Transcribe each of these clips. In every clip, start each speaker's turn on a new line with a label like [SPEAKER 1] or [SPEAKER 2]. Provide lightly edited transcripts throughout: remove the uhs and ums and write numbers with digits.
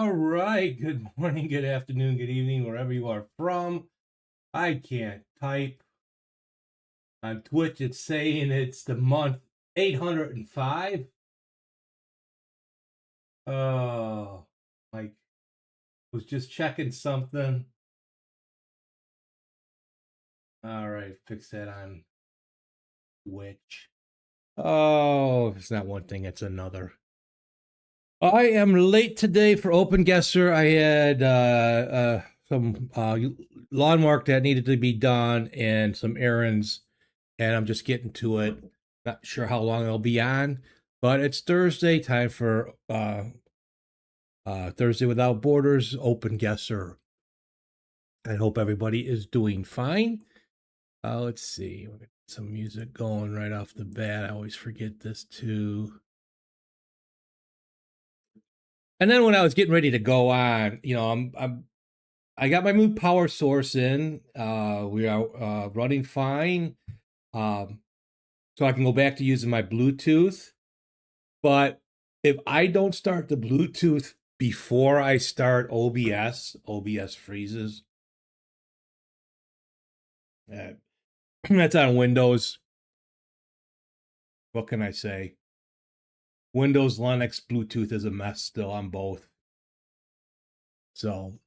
[SPEAKER 1] All right. Good morning, good afternoon, good evening, wherever you are from. I can't type. On Twitch, it's saying it's the month 805. Oh, like, was just checking something. All right, fix that on Twitch. Oh, it's not one thing, it's another. I am late today for OpenGuessr. I had some lawn work that needed to be done and some errands, and I'm just getting to it. Not sure how long I'll be on, but it's Thursday, time for Thursday Without Borders, OpenGuessr. I hope everybody is doing fine. Let's see. We'll get some music going right off the bat. I always forget this too. And then when I was getting ready to go on, I got my new power source in. We are running fine. So I can go back to using my Bluetooth. But if I don't start the Bluetooth before I start OBS freezes. That's on Windows. What can I say? Windows, Linux, Bluetooth is a mess still on both. So,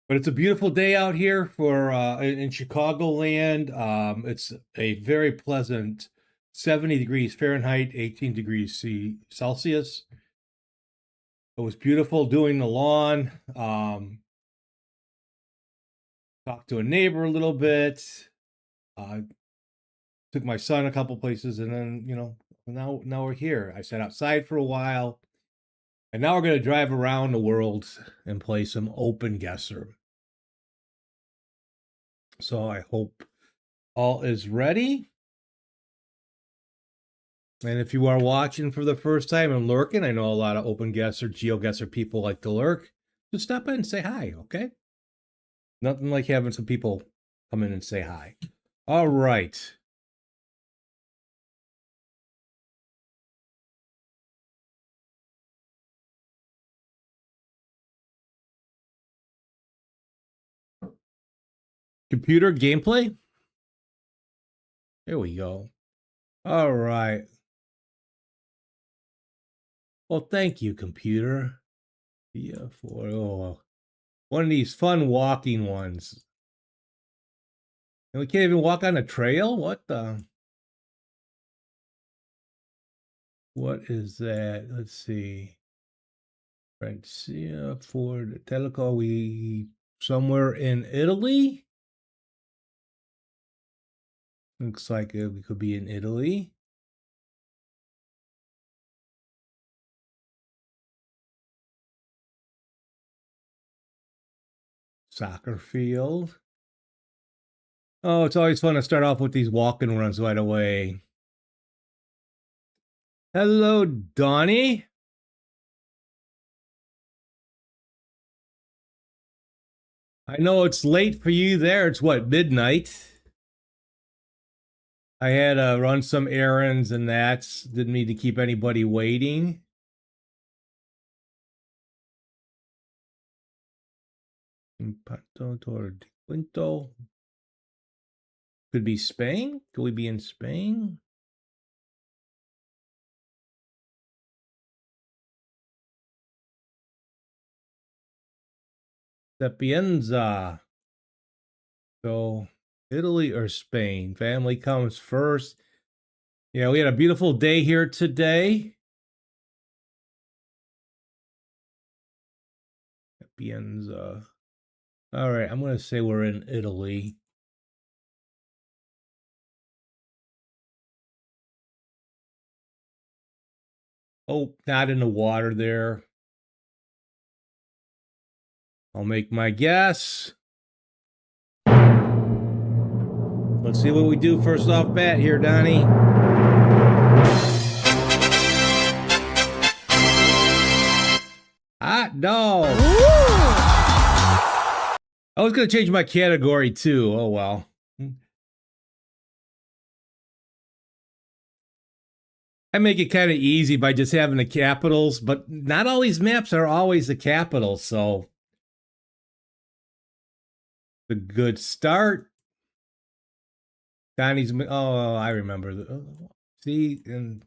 [SPEAKER 1] but it's a beautiful day out here for in Chicagoland. It's a very pleasant 70 degrees Fahrenheit, 18 degrees Celsius. It was beautiful doing the lawn. Talked to a neighbor a little bit. Took my son a couple places, and then now we're here. I sat outside for a while, and now we're going to drive around the world and play some OpenGuessr. So I hope all is ready. And if you are watching for the first time and lurking, I know a lot of OpenGuessr, GeoGuessr people like to lurk. Just stop in and say hi, okay? Nothing like having some people come in and say hi. All right. Computer gameplay? There we go. All right. Well, thank you, computer. Yeah, one of these fun walking ones. And we can't even walk on a trail? What the? What is that? Let's see. Francia for the Teleco. We somewhere in Italy? Looks like we could be in Italy. Soccer field. Oh, it's always fun to start off with these walking runs right away. Hello, Donnie. I know it's late for you there. It's what, midnight? I had to run some errands and didn't mean to keep anybody waiting. Impacto toward Quinto. Could be Spain? Could we be in Spain? Sapienza. So Italy or Spain? Family comes first. Yeah, we had a beautiful day here today. Sapienza. All right, I'm going to say we're in Italy. Oh, not in the water there. I'll make my guess. Let's see what we do first off bat here, Donnie. Hot dog. I was going to change my category too. Oh, well. I make it kind of easy by just having the capitals, but not all these maps are always the capitals, so a good start. Donnie's. Oh, I remember. See, in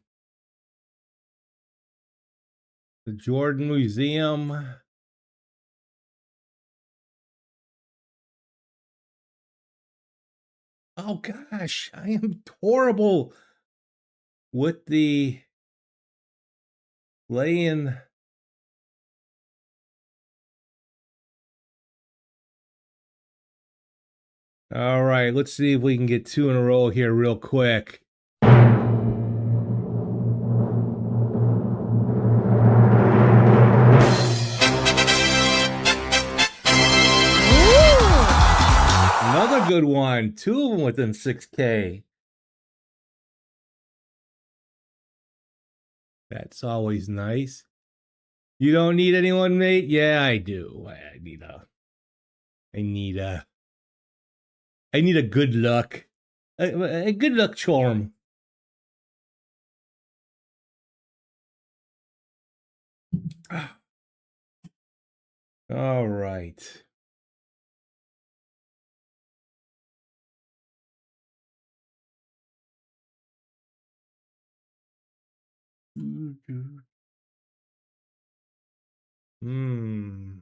[SPEAKER 1] the Jordan Museum. Oh gosh, I am horrible with the laying. All right, let's see if we can get two in a row here real quick. Another good one. Two of them within 6K. That's always nice. You don't need anyone, mate? Yeah, I do. I need a good luck. A good luck charm. All right. Hmm.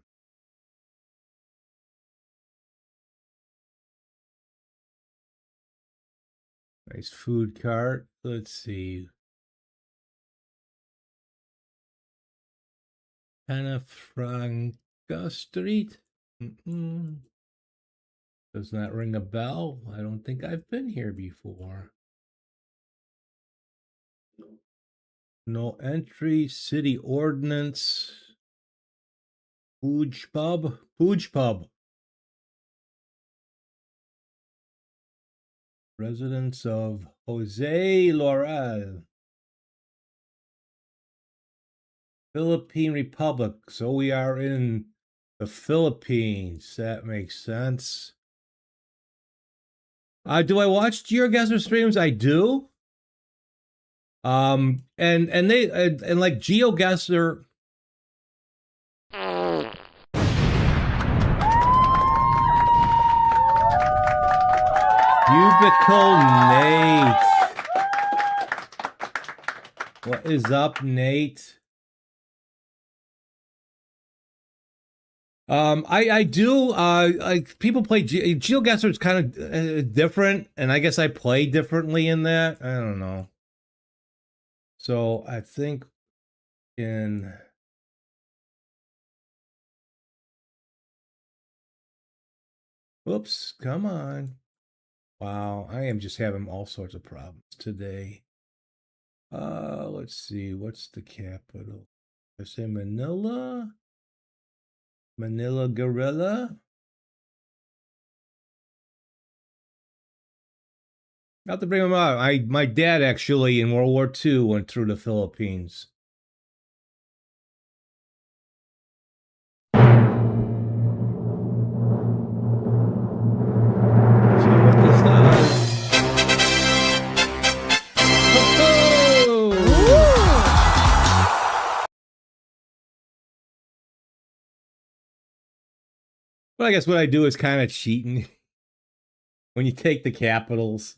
[SPEAKER 1] Nice food cart. Let's see. Franca Street. Does not ring a bell. I don't think I've been here before. No entry. City ordinance. Pooge Pub. Pooge Pub. Residence of Jose Laurel. Philippine Republic. So we are in the Philippines. That makes sense. Do I watch GeoGuessr streams? I do. And they and like GeoGuessr. Cubicle Nate. What is up, Nate? I do like people play GeoGuessr is kind of different, and I guess I play differently in that. I don't know. So I think in whoops, come on. Wow, I am just having all sorts of problems today. Let's see, what's the capital? I say Manila. Manila Gorilla. Not to bring him out. My dad actually in World War II went through the Philippines. See what this does. Well, I guess what I do is kind of cheating when you take the capitals.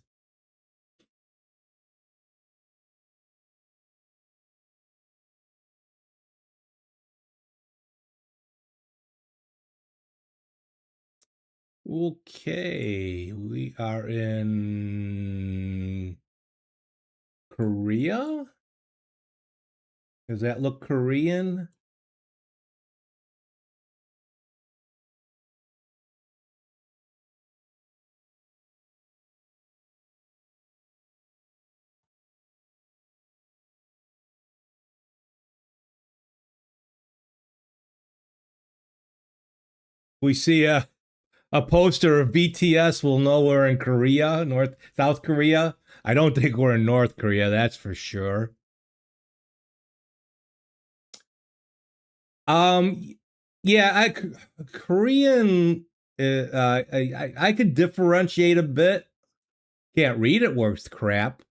[SPEAKER 1] Okay, we are in Korea. Does that look Korean? We see a poster of BTS. We'll know we're in Korea, South Korea. I don't think we're in North Korea. That's for sure. Yeah, Korean. I could differentiate a bit. Can't read it worth crap.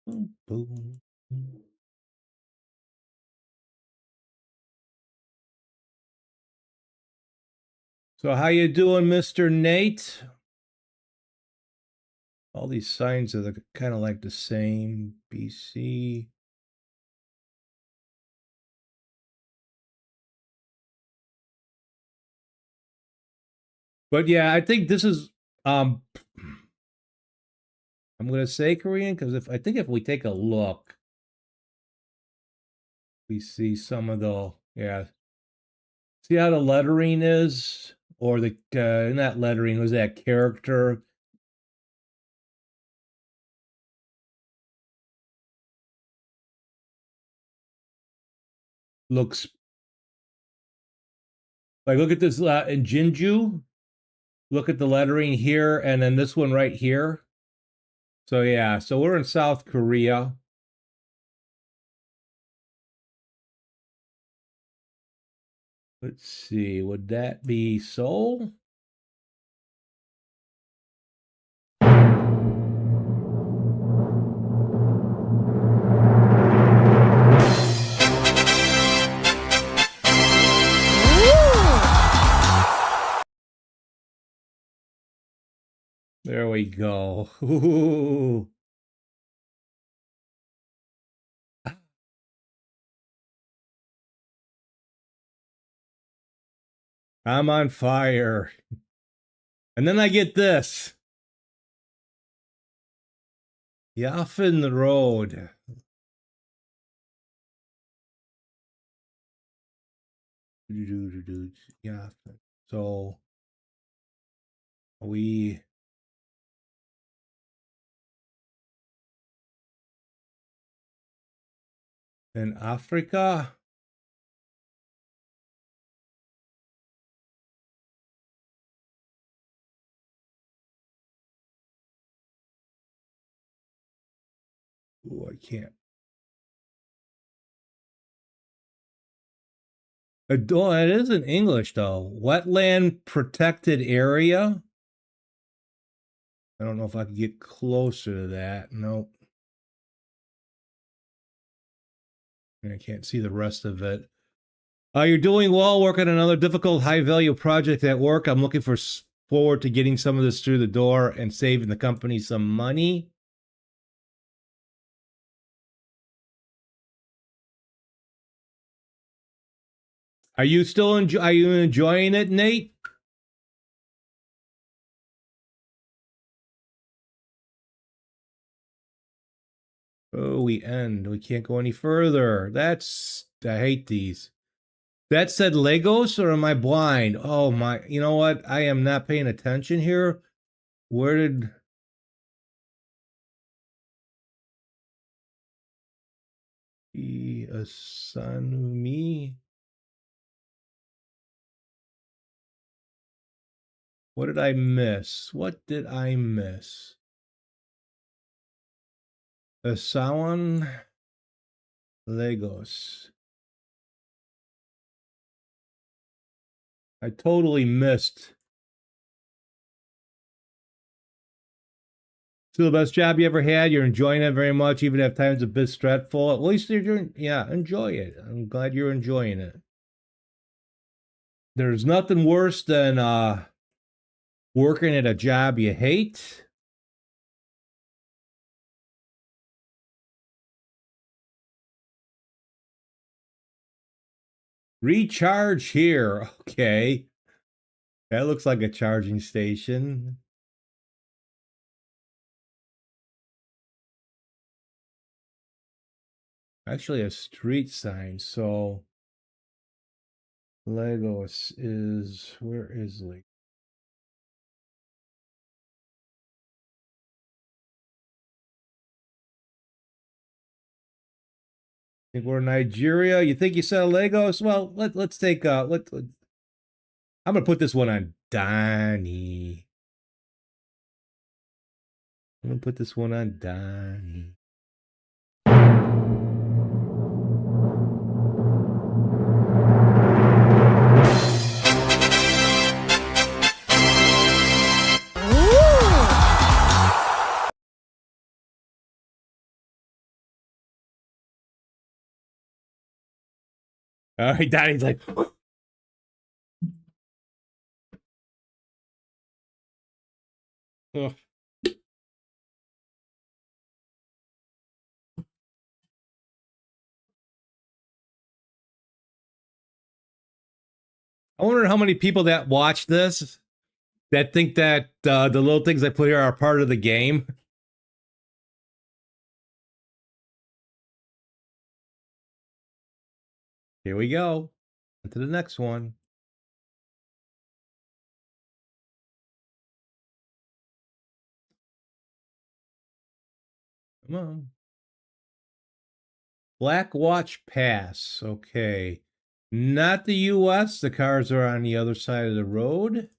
[SPEAKER 1] Boom, boom. So how you doing, Mr. Nate? All these signs are kind of like the same. BC. But yeah, I think this is I'm gonna say Korean because if we take a look, we see some of the see how the lettering is, or the not lettering, was that character? Looks like, look at this in Jinju. Look at the lettering here, and then this one right here. So yeah, so we're in South Korea. Let's see, would that be Seoul? There we go. Ooh. I'm on fire. And then I get this. Yaffin Road. Yeah. So we in Africa. Oh, I can't. Oh, it is in English though. Wetland protected area. I don't know if I could get closer to that. Nope. I can't see the rest of it. You're doing well, working on another difficult, high-value project at work. I'm looking forward to getting some of this through the door and saving the company some money. Are you still enjoying it, Nate? Oh, we end. We can't go any further. I hate these. That said Legos, or am I blind? Oh my, you know what? I am not paying attention here. Where did... Asanumi? What did I miss? What did I miss? Asawan Legos. I totally missed. Still the best job you ever had. You're enjoying it very much, even if times a bit stressful. At least you're doing, yeah, enjoy it. I'm glad you're enjoying it. There's nothing worse than working at a job you hate. Recharge here. Okay. That looks like a charging station. Actually, a street sign. So Lagos is, where is Lagos? I think we're in Nigeria. You think you said Lagos? Well, let's take I'm gonna put this one on Donnie. I'm gonna put this one on Donnie. All right, Daddy's like, ugh. I wonder how many people that watch this that think that the little things I put here are part of the game. Here we go. On to the next one. Come on. Black Watch Pass. Okay. Not the US. The cars are on the other side of the road.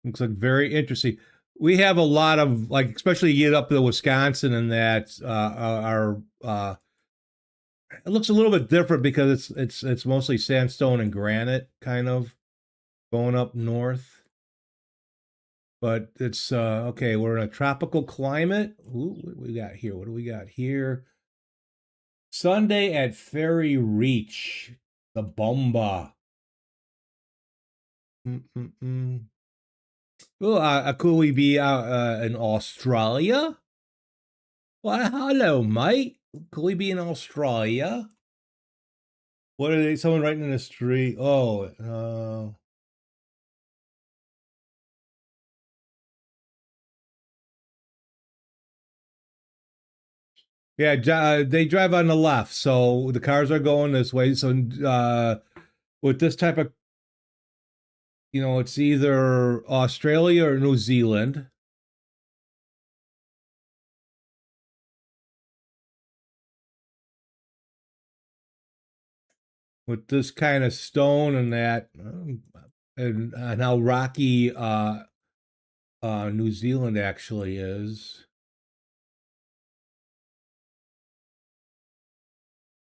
[SPEAKER 1] Looks like very interesting. We have a lot of like, especially you get up to Wisconsin and that are it looks a little bit different because it's mostly sandstone and granite kind of going up north. But it's okay, we're in a tropical climate. Ooh, what do we got here? What do we got here? Sunday at Ferry Reach, the Bomba. Mm-mm-mm. Oh, could we be out in Australia? Well, hello, mate. Could we be in Australia? What are they? Someone writing in the street? Oh, yeah. They drive on the left, so the cars are going this way. So, with this type of, it's either Australia or New Zealand. With this kind of stone and that, and how rocky New Zealand actually is.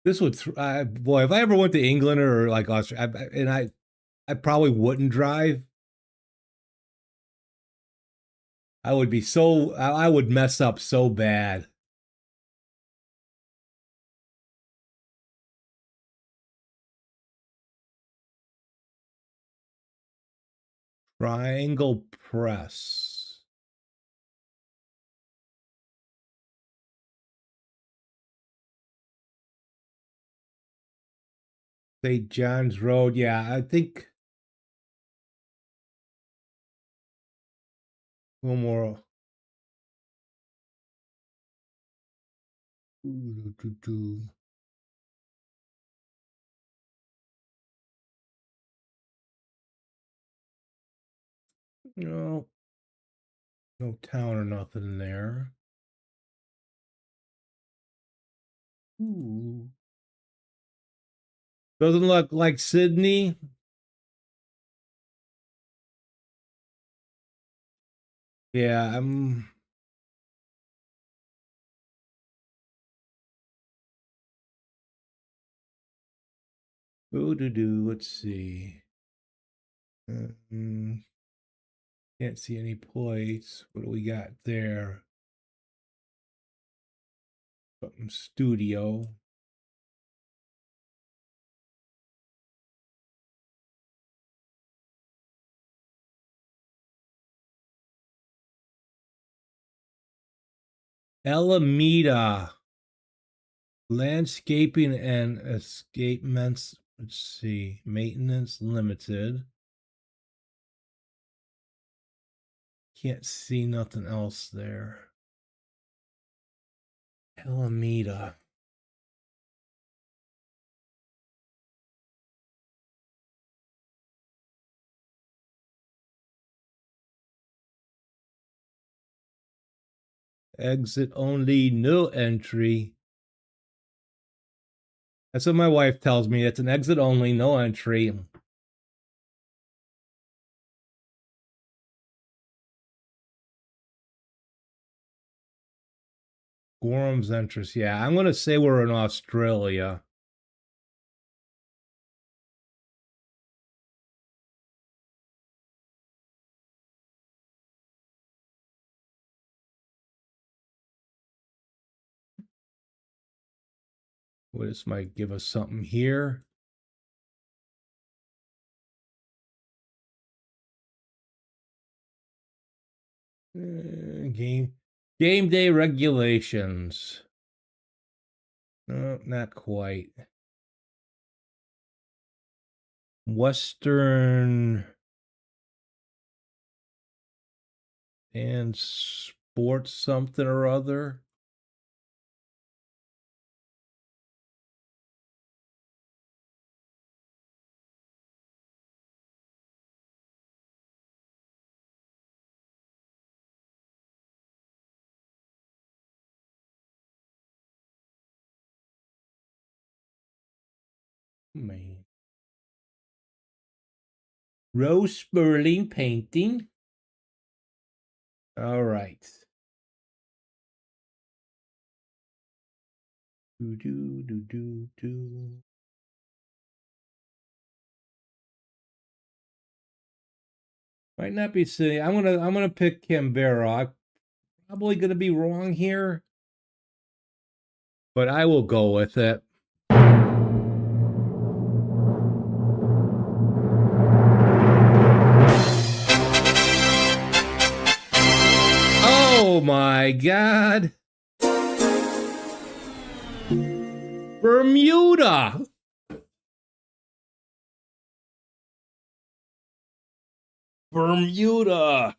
[SPEAKER 1] This would, boy, if I ever went to England or like Australia, and I probably wouldn't drive. I would be so, I would mess up so bad. Triangle Press. St. John's Road. Yeah, I think one more. No, no town or nothing there. Ooh. Doesn't look like Sydney. Yeah, I'm. Ooh, doo doo. Let's see. Mm, can't see any plates. What do we got there? Something studio. Alameda. Landscaping and escapements. Let's see. Maintenance limited. Can't see nothing else there. Alameda. Exit only, no entry. That's what my wife tells me. It's an exit only, no entry. Gorham's entrance. Yeah, I'm gonna say we're in Australia. This might give us something here. Game day regulations. No, not quite. Western and sports something or other. Man. Rose Sperling painting. All right. Do. Might not be silly. I'm gonna pick Canberra. I'm probably gonna be wrong here, but I will go with it. Oh my God. Bermuda. Bermuda.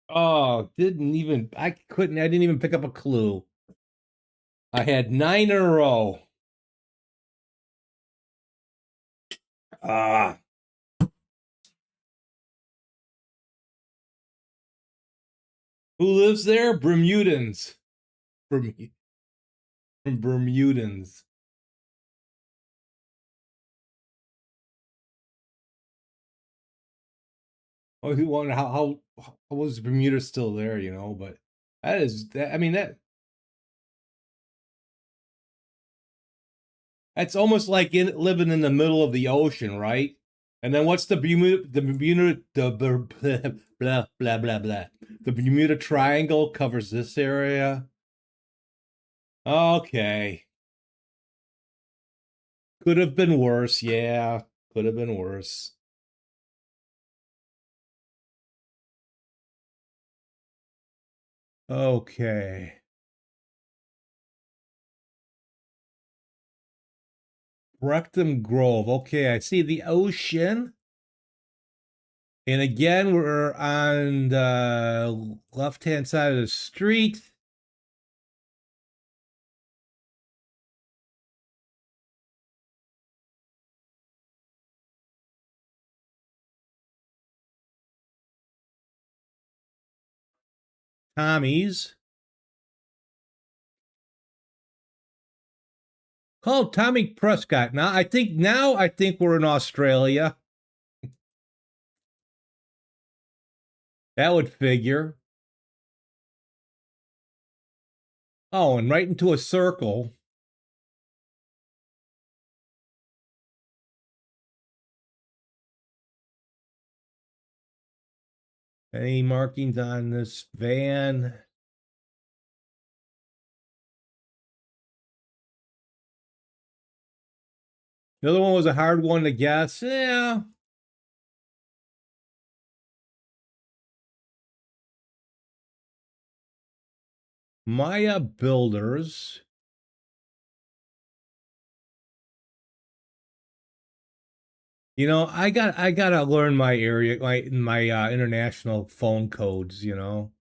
[SPEAKER 1] Oh, I didn't even pick up a clue. I had 9 in a row. Ah. Who lives there? Bermudans. Bermudans. Oh, who wonder how was Bermuda still there, you know? But I mean that's almost like living in the middle of the ocean, right? And then what's the Bermuda blah blah blah blah. The Bermuda Triangle covers this area. Okay. Could have been worse, yeah. Could have been worse. Okay. Rectum Grove. Okay, I see the ocean. And again, we're on the left-hand side of the street. Tommy's. Called Tommy Prescott. Now I think we're in Australia. That would figure. Oh, and right into a circle. Any markings on this van? The other one was a hard one to guess. Yeah. Maya Builders. You know, I gotta learn my area, my international phone codes, you know.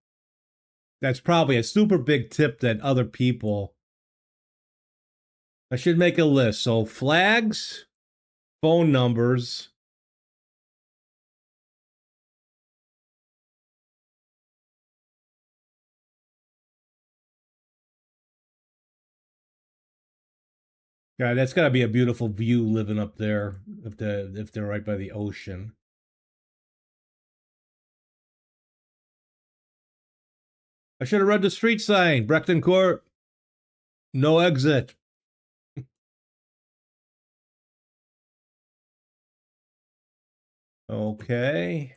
[SPEAKER 1] That's probably a super big tip that other people. I should make a list. So flags, phone numbers. God, that's got to be a beautiful view living up there if they're right by the ocean. I should have read the street sign. Brecton Court, no exit. Okay.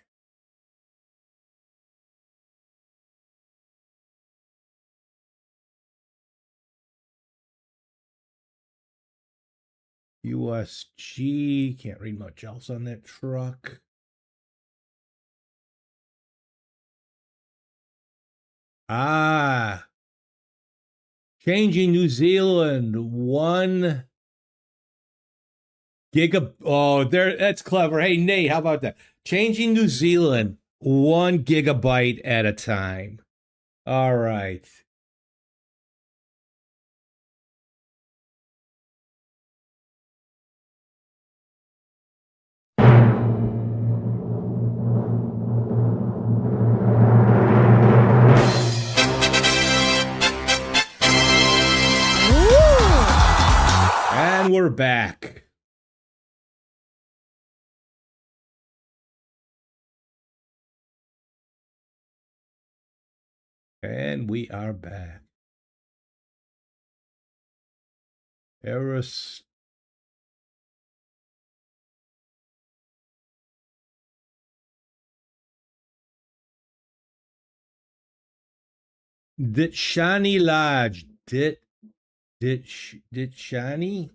[SPEAKER 1] USG. Can't read much else on that truck. Ah. Changing New Zealand. 1 gigabit. Oh, there. That's clever. Hey, Nate, how about that? Changing New Zealand 1 gigabyte at a time. All right. And we're back. And we are back. Eris. Did Shani Lodge? Did Shani?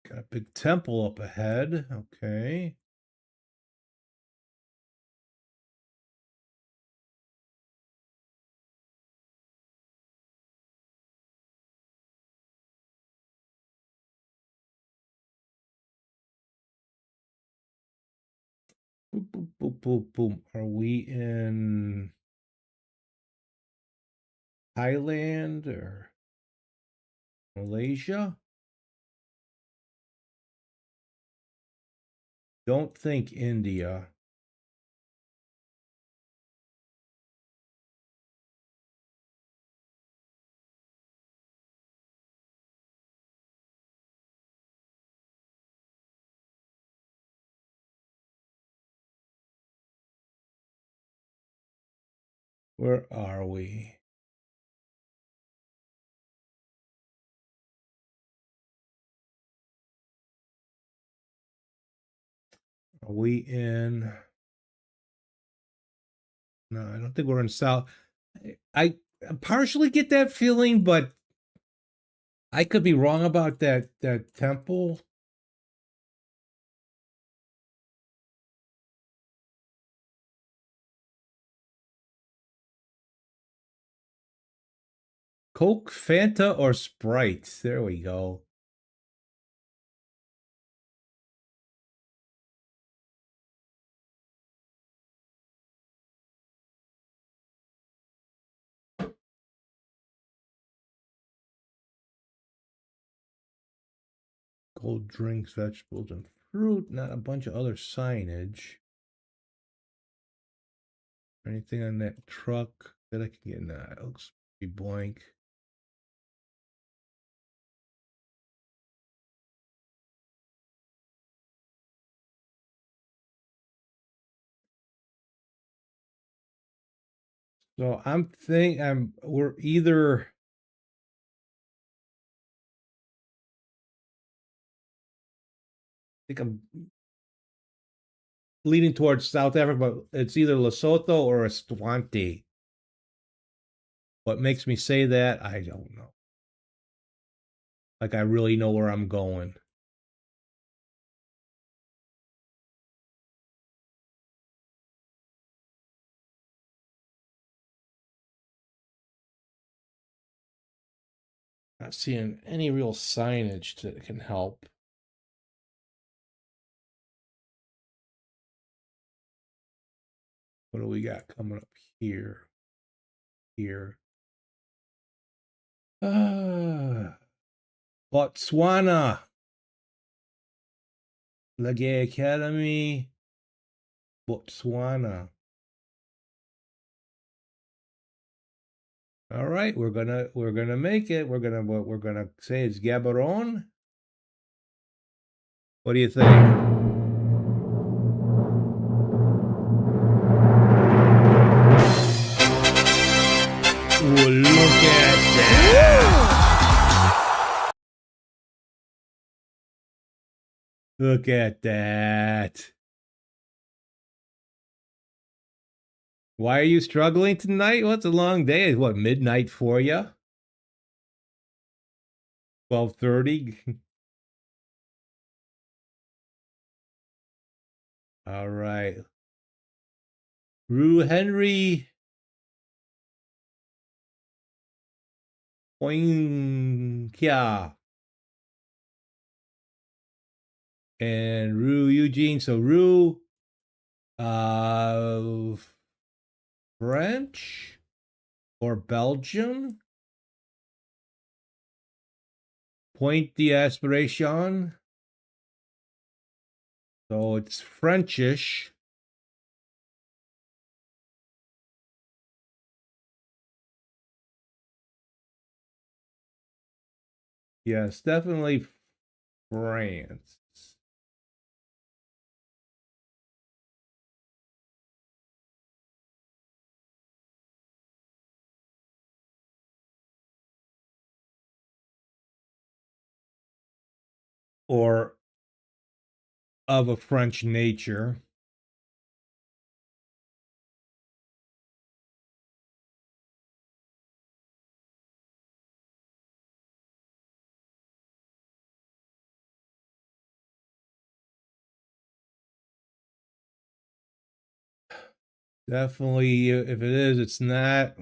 [SPEAKER 1] Got a big temple up ahead. Okay. Boop, boop, boop, boop, boom. Are we in Thailand or Malaysia? Don't think India. Where are we? Are we in? No, I don't think we're in South. I partially get that feeling, but I could be wrong about that temple. Coke, Fanta, or Sprite? There we go. Cold drinks, vegetables, and fruit. Not a bunch of other signage. Anything on that truck that I can get? Nah, it looks pretty blank. So we're either I think I'm leaning towards South Africa, but it's either Lesotho or Eswatini. What makes me say that, I don't know. Like I really know where I'm going. Not seeing any real signage that can help. What do we got coming up here? Here. Botswana. Lagay Academy. Botswana. All right, we're gonna make it. We're gonna say it's Gaborone. What do you think? Well, look at that. Look at that. Why are you struggling tonight? Well, it's a long day. It's what, midnight for you? 12:30? All right. Rue Henry Poinkia and Rue Eugene. So Rue uh French or Belgium? Point d'Aspiration. So it's Frenchish. Yes, definitely France. Or of a French nature. Definitely, if it is, it's not.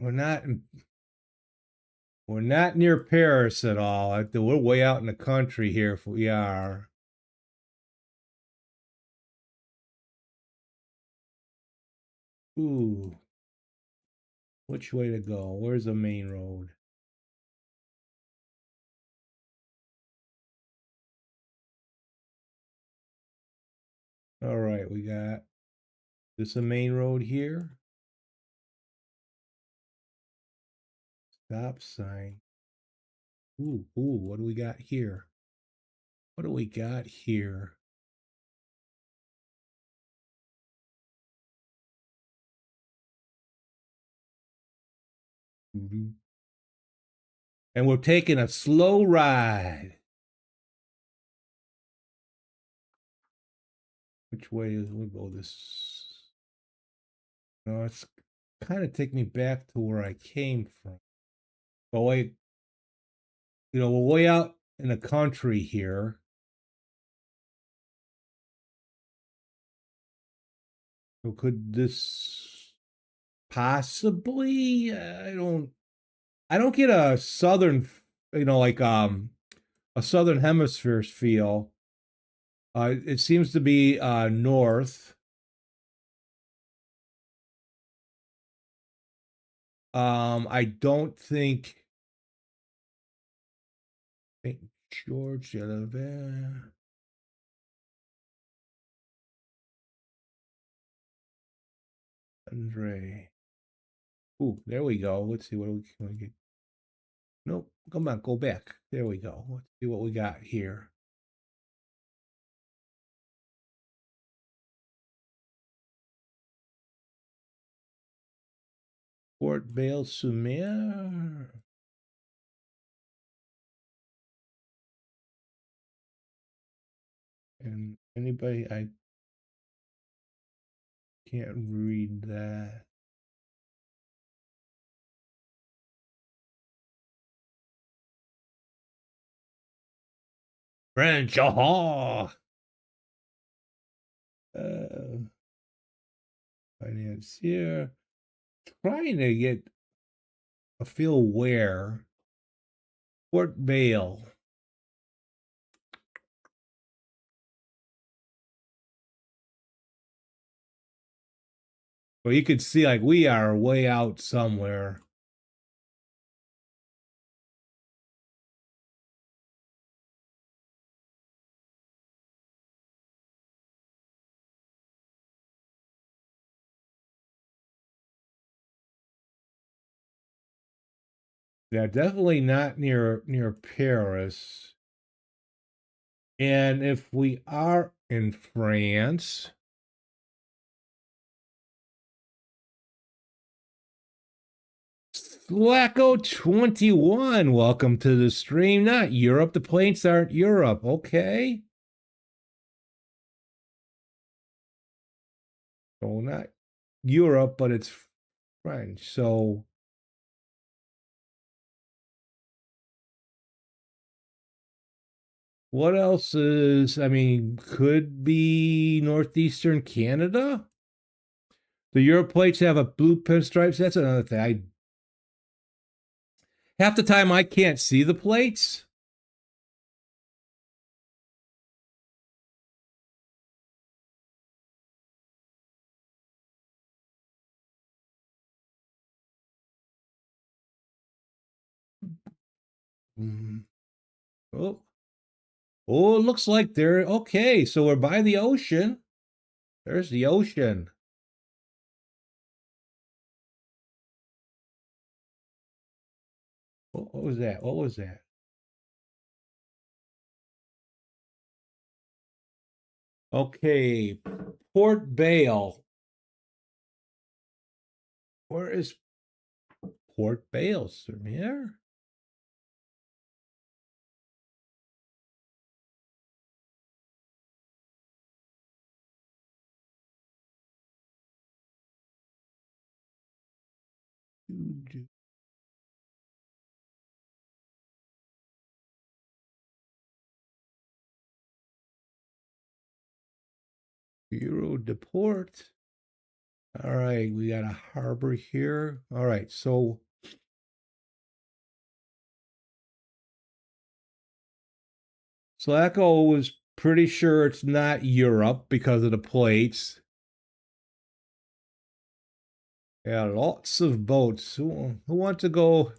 [SPEAKER 1] We're not near Paris at all. We're way out in the country here. If we are. Ooh, which way to go? Where's the main road? All right, we got this a main road here. Stop sign. Ooh, what do we got here? What do we got here? Mhm. And we're taking a slow ride. Which way is we go this? No, it's kind of take me back to where I came from. But wait, we're way out in the country here. So could this possibly? I don't get a southern, like a southern hemisphere feel. It seems to be north. I don't think St. George, Andre. Ooh, there we go. Let's see what we can we get. Nope, come on, go back. There we go. Let's see what we got here. Port Vale Sumer. And anybody, I can't read that. French, aha! Uh, Financier. Trying to get a feel where. Port Vale. Well, you could see like we are way out somewhere. Yeah, definitely not near Paris. And if we are in France, Slacko 21, welcome to the stream. Not Europe. The planes aren't Europe. Okay. So not Europe, but it's French. So what else is, I mean, could be northeastern Canada? The Europe plates have a blue pinstripes. That's another thing. Half the time I can't see the plates. Mm. Oh, oh, it looks like they're okay. So we're by the ocean. There's the ocean. What was that? What was that? Okay, Port Bale. Where is Port Bale, sir? Here? Bureau de Port. All right, we got a harbor here. All right, so Slacko was pretty sure it's not Europe because of the plates. Yeah, lots of boats. Who wants to go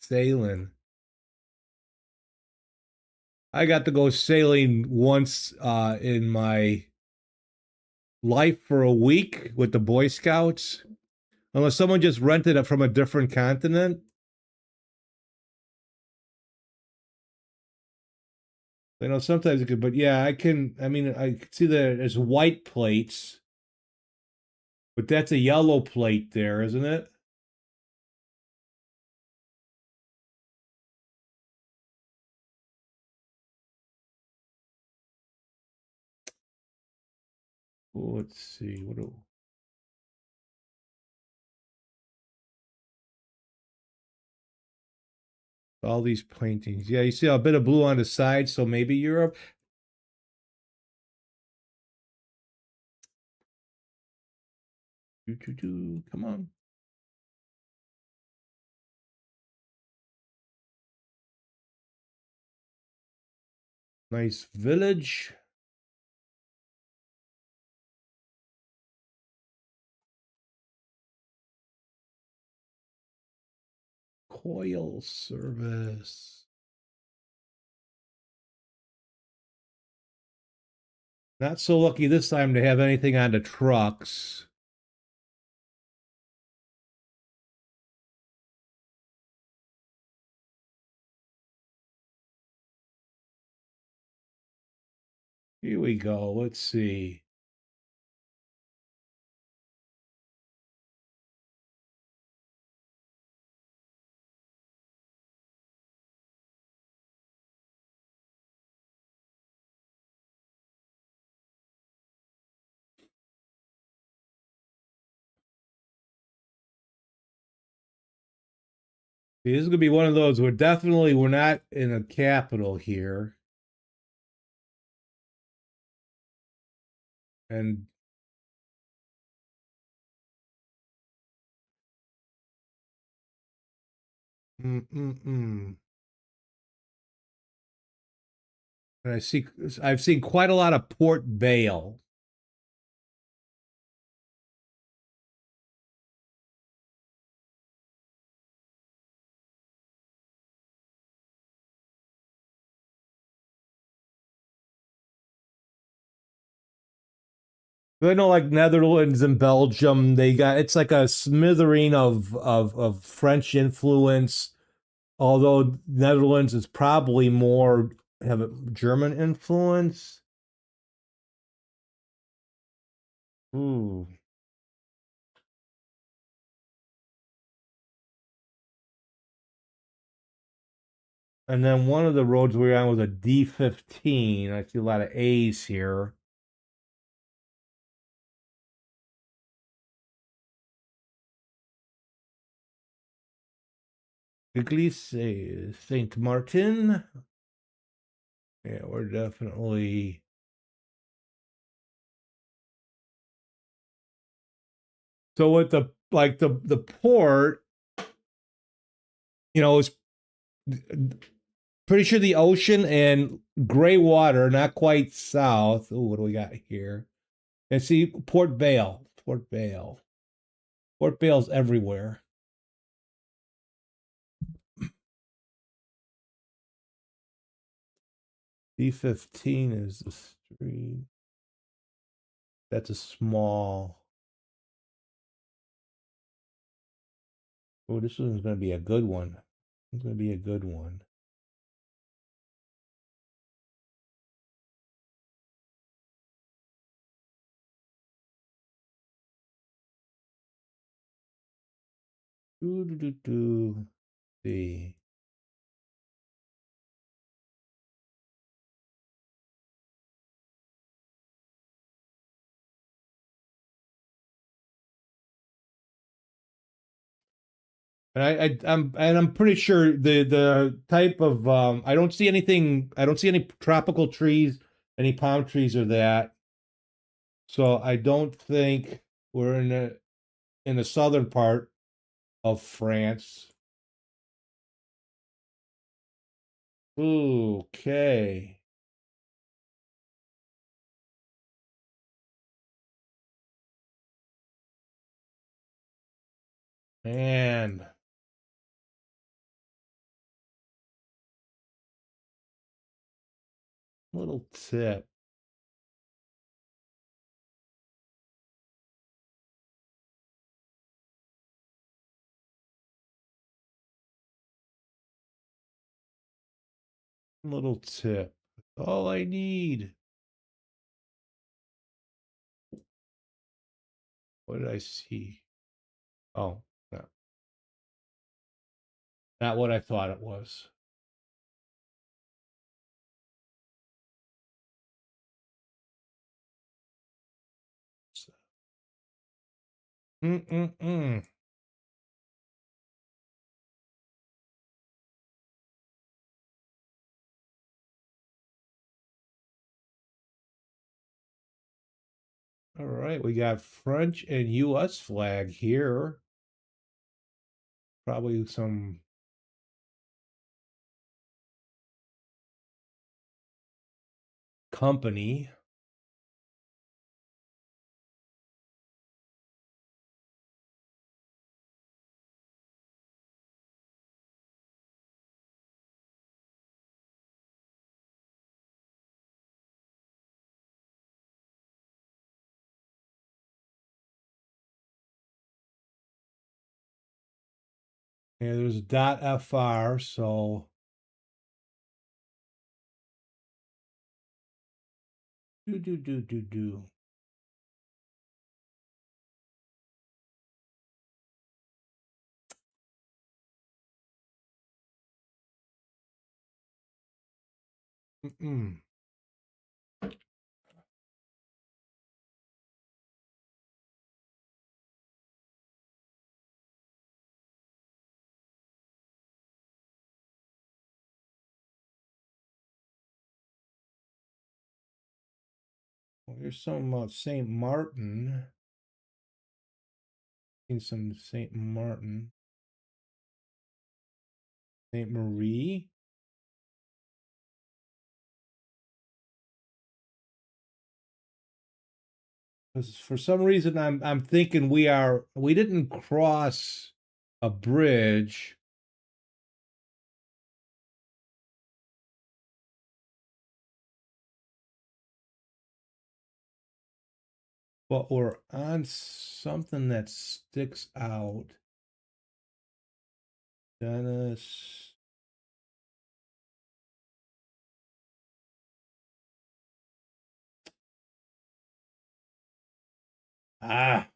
[SPEAKER 1] sailing? I got to go sailing once in my life for a week with the Boy Scouts. Unless someone just rented it from a different continent. You know, sometimes it could, but yeah, I mean, I can see that there's white plates, but that's a yellow plate there, isn't it? Oh, let's see. What do all these paintings? Yeah, you see a bit of blue on the side, so maybe Europe. Come on. Nice village. Coil service. Not so lucky this time to have anything on the trucks. Here we go. Let's see. This is gonna be one of those. We're not in a capital here, and mm. And I've seen quite a lot of Port Vale. I know, like Netherlands and Belgium, they got it's like a smattering of French influence. Although Netherlands is probably more have a German influence. Ooh. And then one of the roads we were on was a D15. I see a lot of A's here. Église Saint Martin. Yeah, we're definitely. So with the port, is pretty sure the ocean and gray water, not quite south. Oh, what do we got here? And see Port Vale. Port Vale. Port Vale's everywhere. D15 is the street. That's a small. Oh, this one's gonna be a good one. It's gonna be a good one. Do. See. And I'm pretty sure the type of I don't see anything. I don't see any tropical trees, any palm trees or that. So I don't think we're in the southern part of France. Okay. Man, little tip. Little tip. All I need. What did I see? Oh, no, not what I thought it was. Mm-mm-mm. All right, we got French and U.S. flag here. Probably some company. Yeah, there's .fr, so do. Mm-mm. Well, here's some Saint Martin. Seen some Saint Martin, Saint Marie. Because for some reason I'm thinking we didn't cross a bridge, but we're on something that sticks out. Dennis. Ah,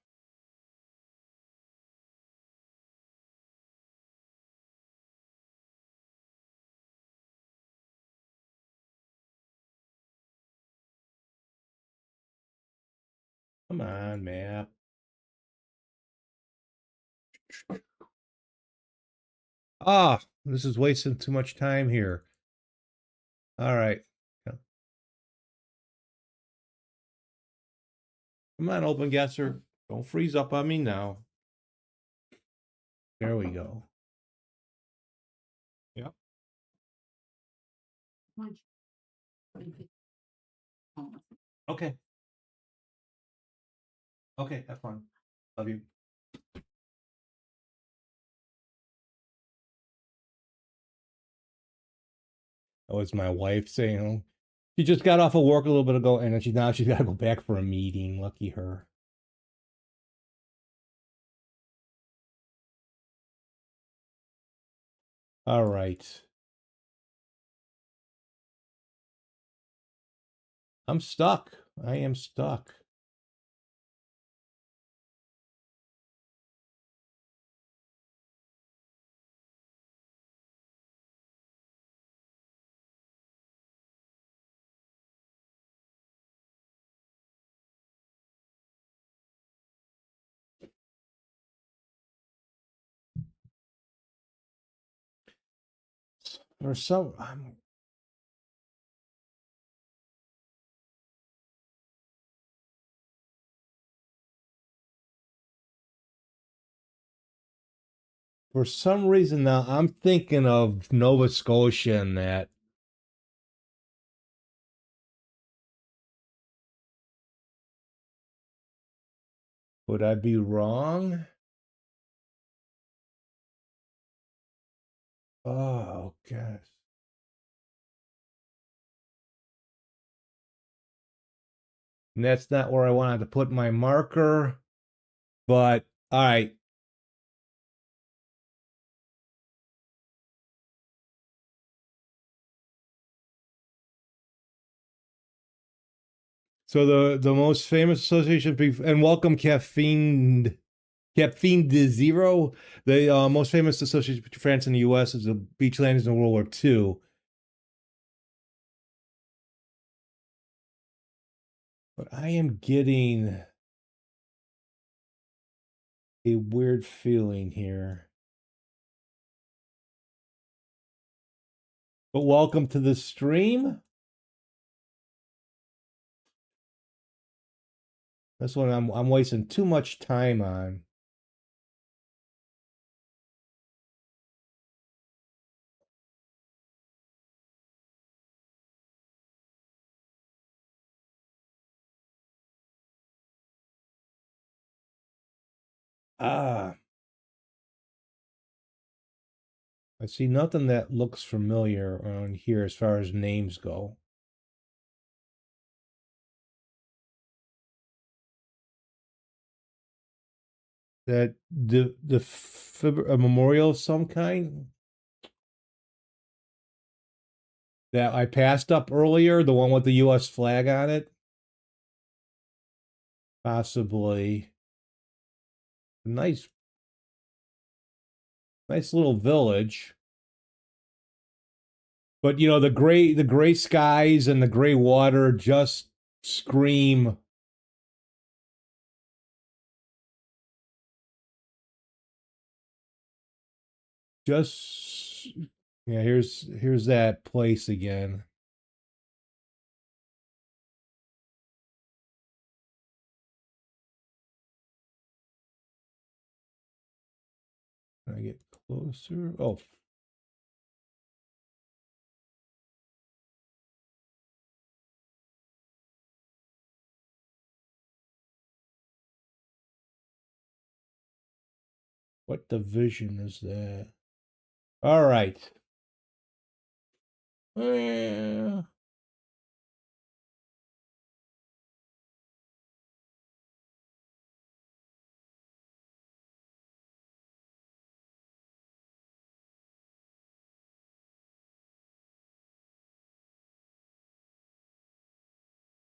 [SPEAKER 1] come on, map. Ah, This is wasting too much time here. All right. Come on, OpenGuessr. Don't freeze up on me now. There we go. Yep. Okay. Okay, have fun. Love you. Oh, it's my wife saying, oh, she just got off of work a little bit ago, and then she's got to go back for a meeting. Lucky her. All right. I'm stuck. I am stuck. For some for some reason now I'm thinking of Nova Scotia and that. Would I be wrong? Oh, gosh. And that's not where I wanted to put my marker. But all right. So the most famous association and welcome Caffeine de Zero. The most famous association between France and the U.S. is the beach landings in World War II. But I am getting a weird feeling here. But welcome to the stream. This one I'm wasting too much time on. Ah, I see nothing that looks familiar around here as far as names go. That a memorial of some kind that I passed up earlier, the one with the U.S. flag on it, possibly. Nice, nice little village. But you know, the gray skies and the gray water just scream. Just yeah, here's that place again. Can I get closer? Oh, what division is that? All right.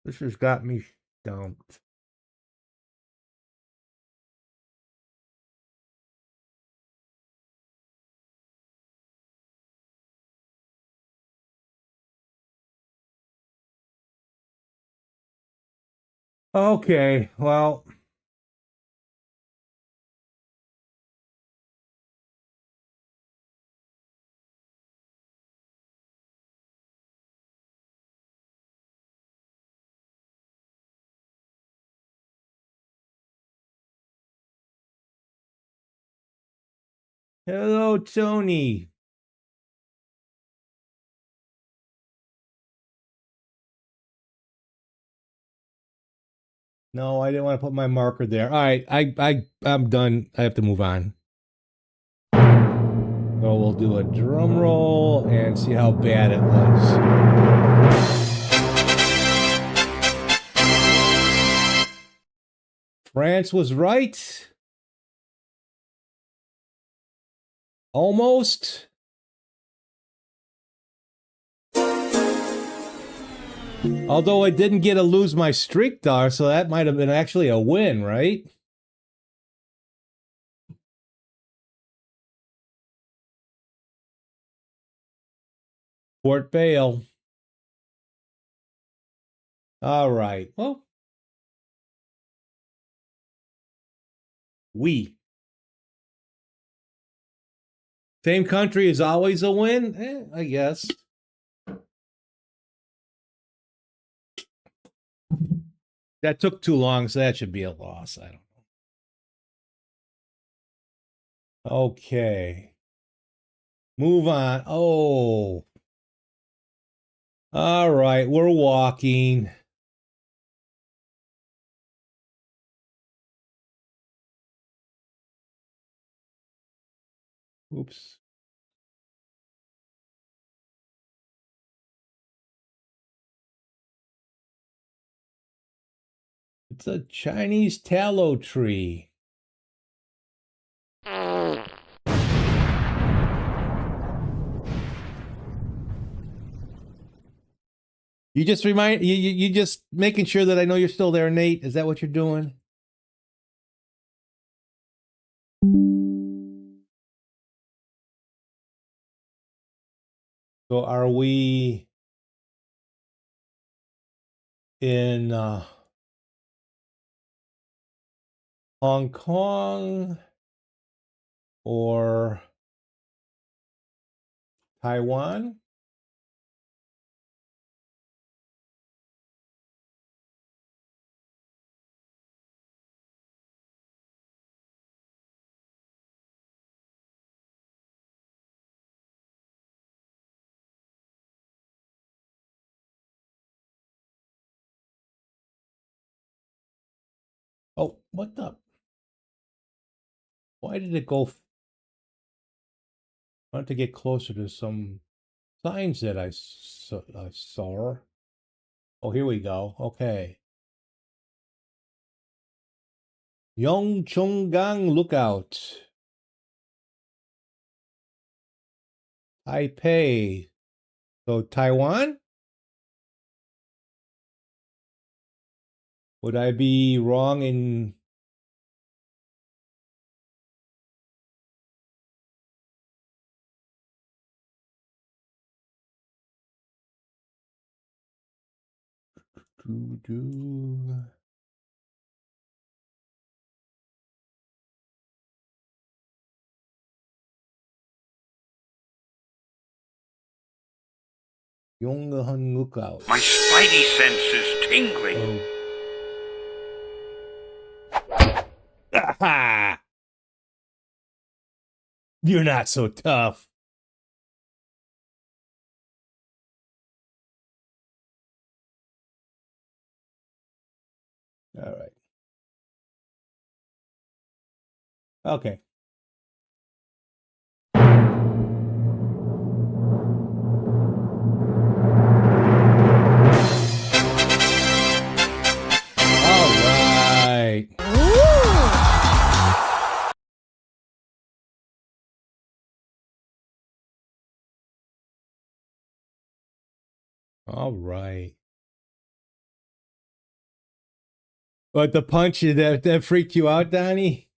[SPEAKER 1] This has got me stumped. Okay, well, Hello, Tony. No, I didn't want to put my marker there. All right, I'm done. I have to move on. So we'll do a drum roll and see how bad it was. France was right. Almost. Although I didn't get to lose my streak dar, so that might have been actually a win, right? Port Vale. All right. Well, we. Same country is always a win? I guess. That took too long, so that should be a loss. I don't know. Okay. Move on. Oh. All right. We're walking. Oops. It's a Chinese tallow tree. You just you just making sure that I know you're still there, Nate. Is that what you're doing? So are we in Hong Kong or Taiwan? Oh, what the? Why did it go? I want to get closer to some signs that I saw. Oh, here we go. Okay. Yongchunggang Lookout. Taipei. So Taiwan? Would I be wrong in... Yonghan Lookout.
[SPEAKER 2] My spidey sense is tingling.
[SPEAKER 1] Aha! You're not so tough. All right. Okay. All right. All right. But the punch that freaked you out, Donnie?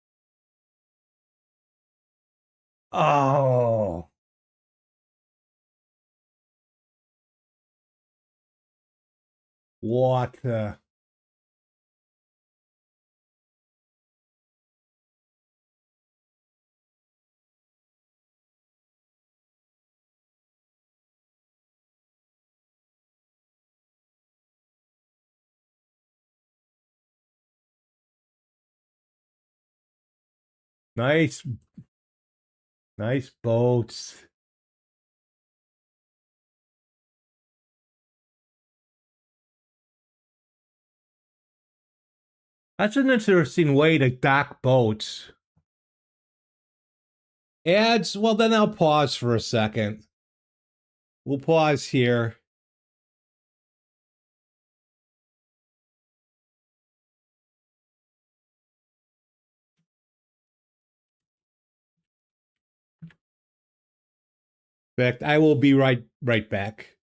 [SPEAKER 1] Oh. What the? Nice. Nice boats. That's an interesting way to dock boats. Ads, well, then I'll pause for a second. We'll pause here. In fact, I will be right back.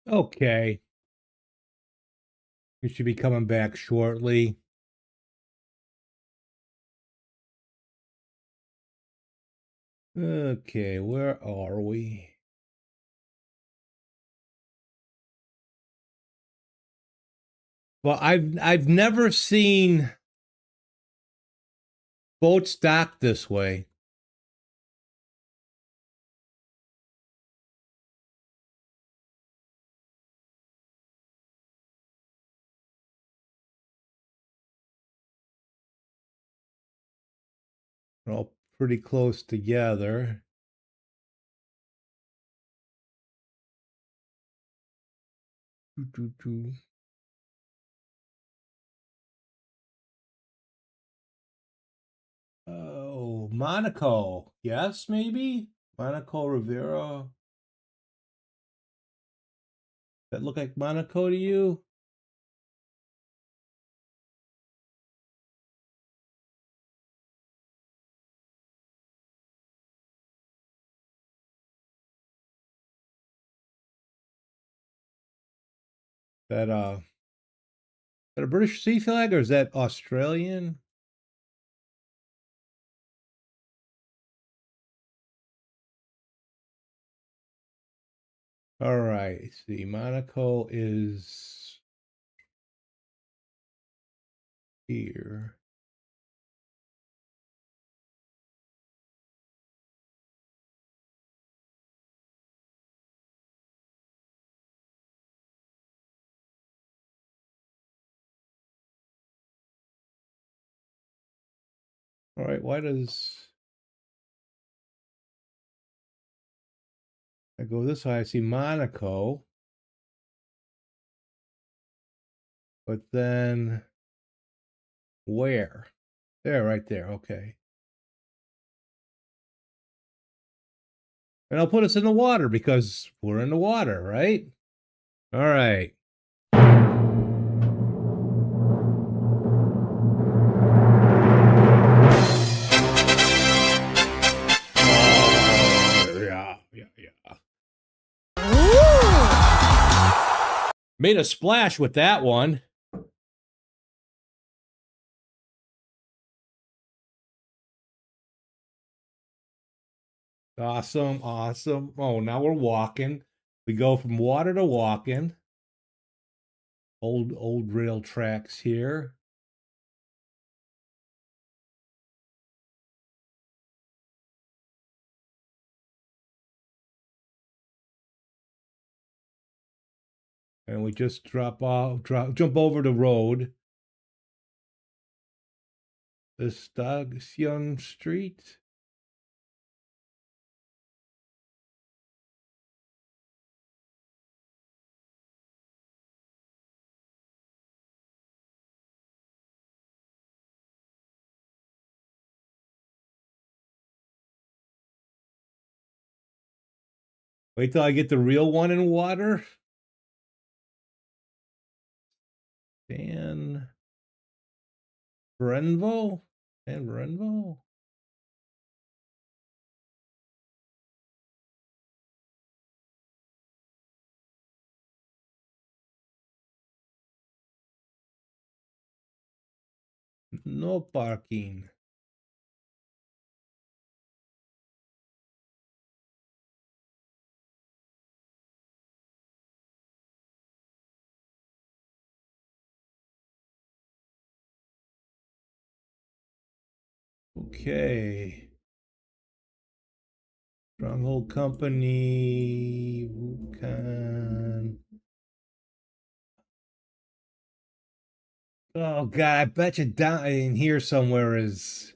[SPEAKER 1] Okay. We should be coming back shortly. Okay, where are we? Well, I've never seen boats docked this way. They're all pretty close together. Oh, Monaco. Yes, maybe? Monaco Rivera. That look like Monaco to you? That is that a British sea flag or is that Australian? All right. See, Monaco is here. All right. Why does I go this way? I see Monaco. But then where? There, right there. Okay. And I'll put us in the water because we're in the water, right? All right. Oh, yeah. Made a splash with that one. Awesome, awesome. Oh, now we're walking. We go from water to walking. Old rail tracks here. And we just jump over the road. Estacion Street. Wait till I get the real one in water. San Brenvo? San Brenvo? No parking. Okay. Stronghold Company. Wukan. Oh god, I bet you down in here somewhere is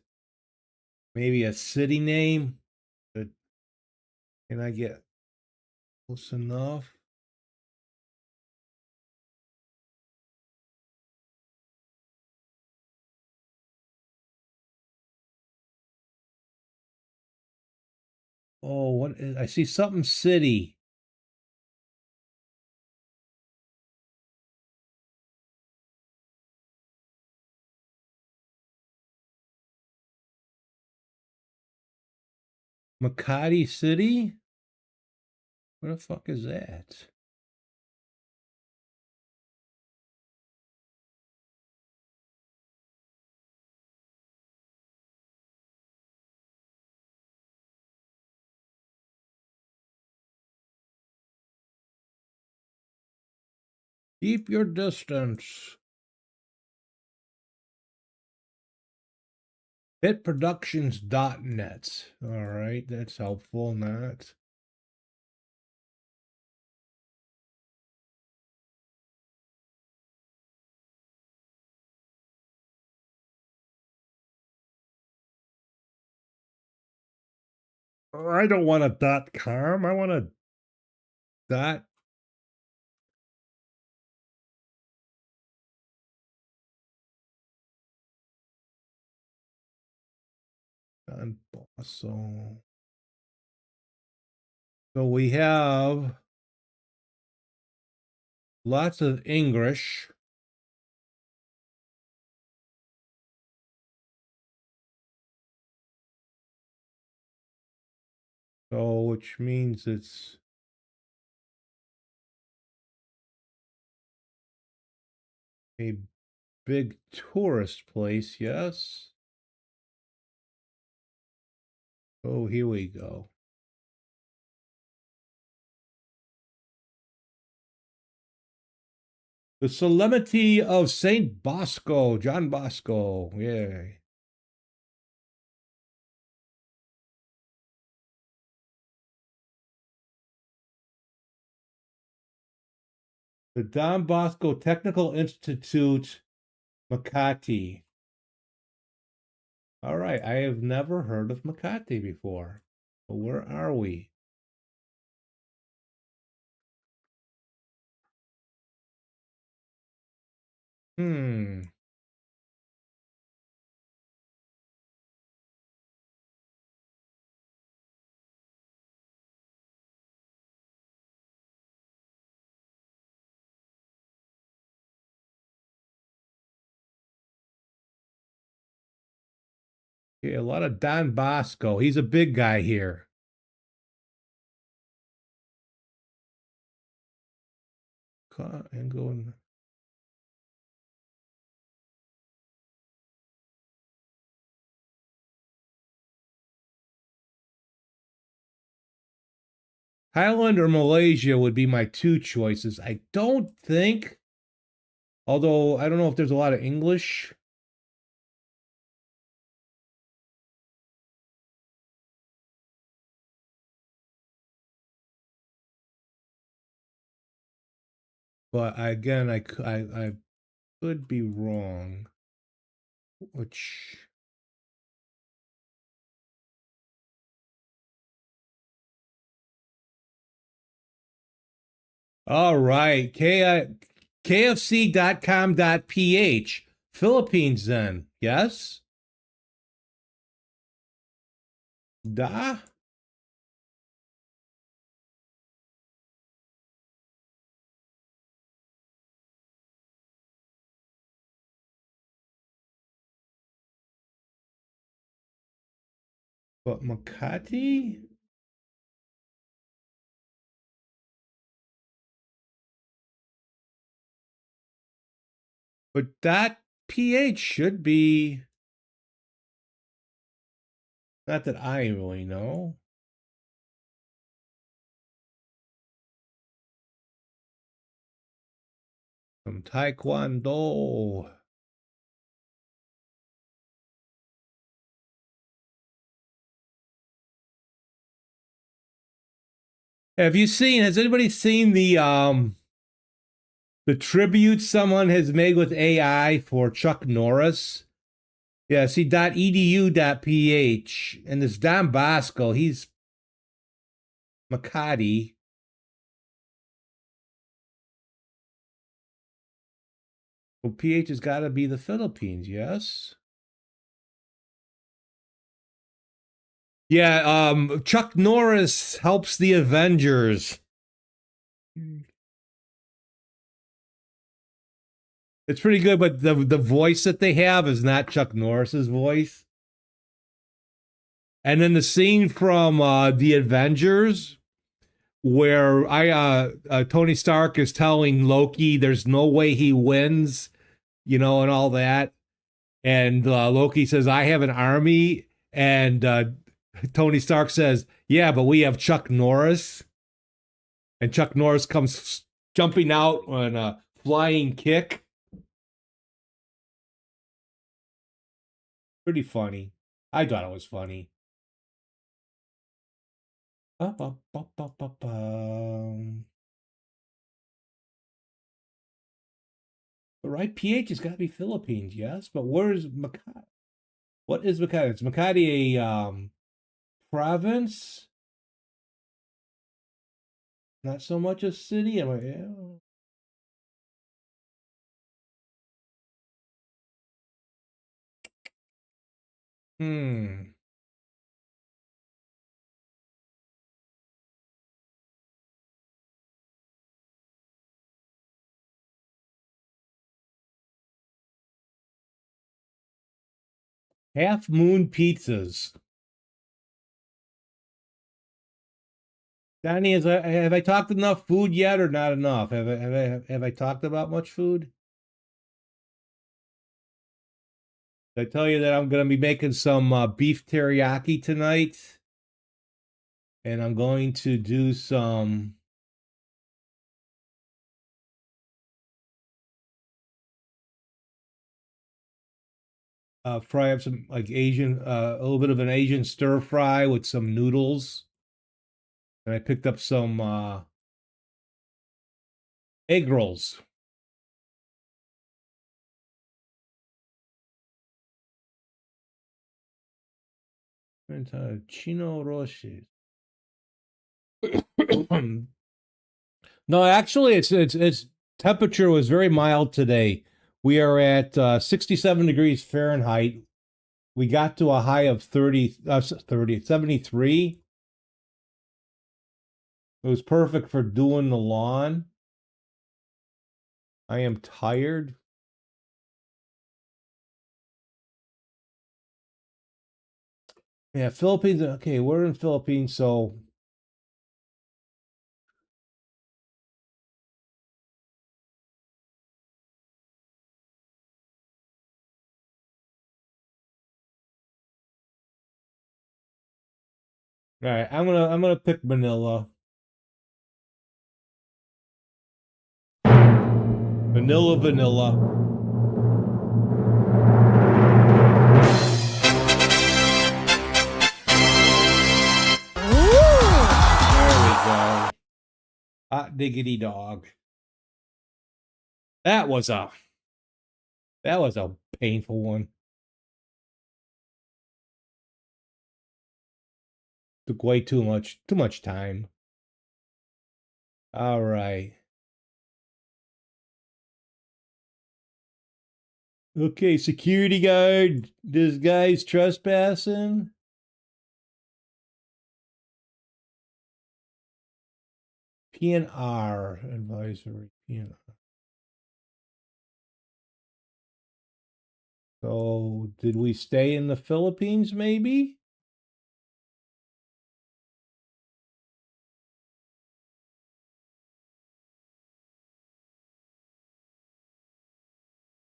[SPEAKER 1] maybe a city name. But can I get close enough? Oh, what is, I see something city. Makati City? Where the fuck is that? Keep your distance. Hitproductions.net. All right, that's helpful. Not. I don't want a .com. I want a dot. So we have lots of English. So which means it's a big tourist place, yes. Oh, here we go. The Solemnity of Saint Bosco, John Bosco. Yay. The Don Bosco Technical Institute, Makati. All right, I have never heard of Makati before. But where are we? Hmm. Yeah, a lot of Don Bosco. He's a big guy here. And going. Thailand or Malaysia would be my two choices. I don't think, although I don't know if there's a lot of English. But again, I could be wrong. Which all right, kfc.com.ph Philippines then. Yes? Da? But Makati? But that PH should be not that I really know. From Taekwondo. Has anybody seen the tribute someone has made with AI for Chuck Norris? Yeah, see .edu.ph and this Don Bosco, he's Makati. Well, PH has got to be the Philippines, yes? Yeah, Chuck Norris helps the Avengers. It's pretty good, but the voice that they have is not Chuck Norris's voice. And then the scene from the Avengers where Tony Stark is telling Loki there's no way he wins, and all that. And Loki says, I have an army. And Tony Stark says, yeah, but we have Chuck Norris. And Chuck Norris comes jumping out on a flying kick. Pretty funny. I thought it was funny. The right PH has got to be Philippines, yes. But where's Makati? What is Makati? Is Makati a province? Not so much a city. Am I? Yeah. Hmm. Half Moon Pizzas. Donnie, have I talked enough food yet, or not enough? Have I talked about much food? Did I tell you that I'm going to be making some beef teriyaki tonight, and I'm going to do some fry up some like Asian, a little bit of an Asian stir fry with some noodles, and I picked up some egg rolls. Chino Roshi. No, actually, it's temperature was very mild today. We are at 67 degrees Fahrenheit. We got to a high of 73. It was perfect for doing the lawn. I am tired. Yeah, Philippines. Okay, we're in Philippines, so all right. I'm gonna pick Manila. Vanilla. There we go. Hot diggity dog. That was a painful one. Took way too much time. All right. Okay, security guard. This guy's trespassing. PNR advisory. PNR. So, did we stay in the Philippines, maybe?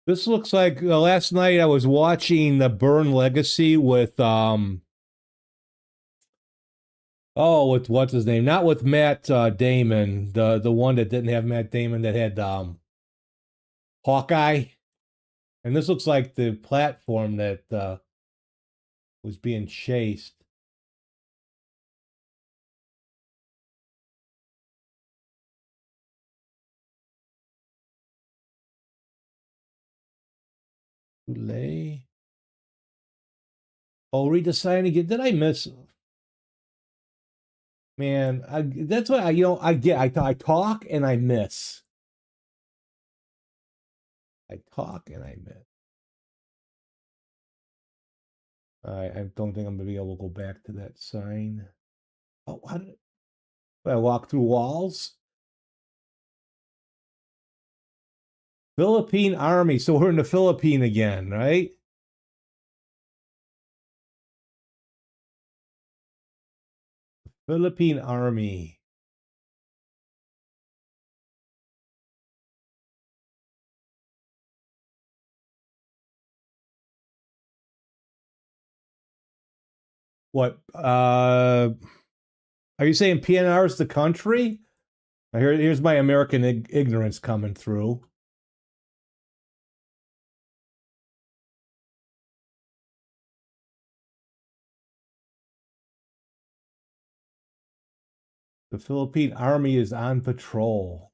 [SPEAKER 1] This looks like last night I was watching the Burn Legacy with with what's his name? Not with Matt Damon, the one that didn't have Matt Damon that had Hawkeye. And this looks like the platform that was being chased. Lay. Oh, read the sign again. Did I miss? Man, that's what I get. I talk and I miss. I talk and I miss. I don't think I'm gonna be able to go back to that sign. Oh, how did I walk through walls? Philippine Army. So we're in the Philippine again, right? Philippine Army. What? Are you saying PNR is the country? Here's my American ignorance coming through. The Philippine Army is on patrol.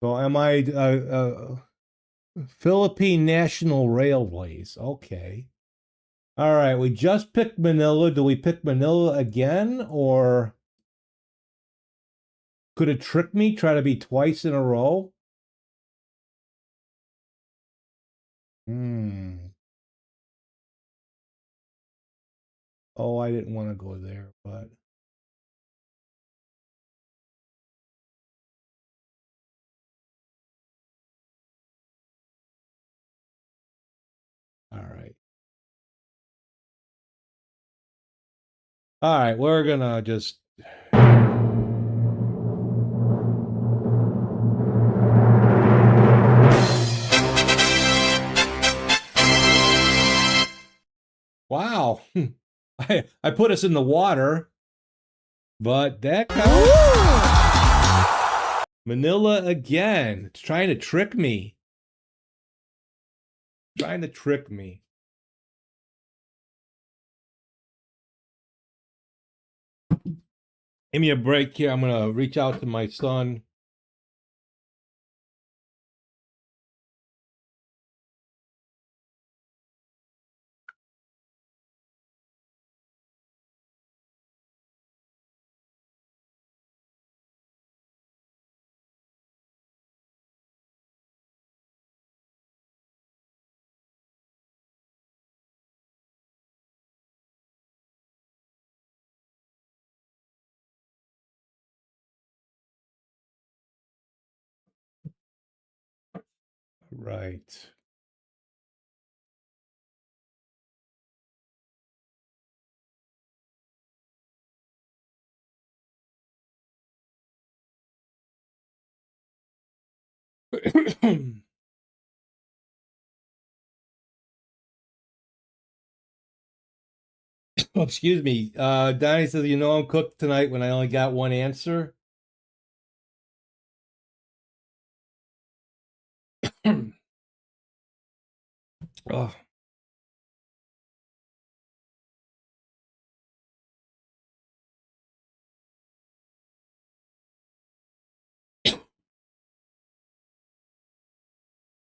[SPEAKER 1] So am I Philippine National Railways? Okay. All right, we just picked Manila. Do we pick Manila again, or could it trick me? Try to be twice in a row? Oh, I didn't want to go there, but all right. All right, we're gonna just wow. I put us in the water, but that counts. Manila again. It's trying to trick me. Trying to trick me. Give me a break here. I'm gonna reach out to my son. Right. Oh, excuse me. Donnie says, you know I'm cooked tonight when I only got one answer. Oh,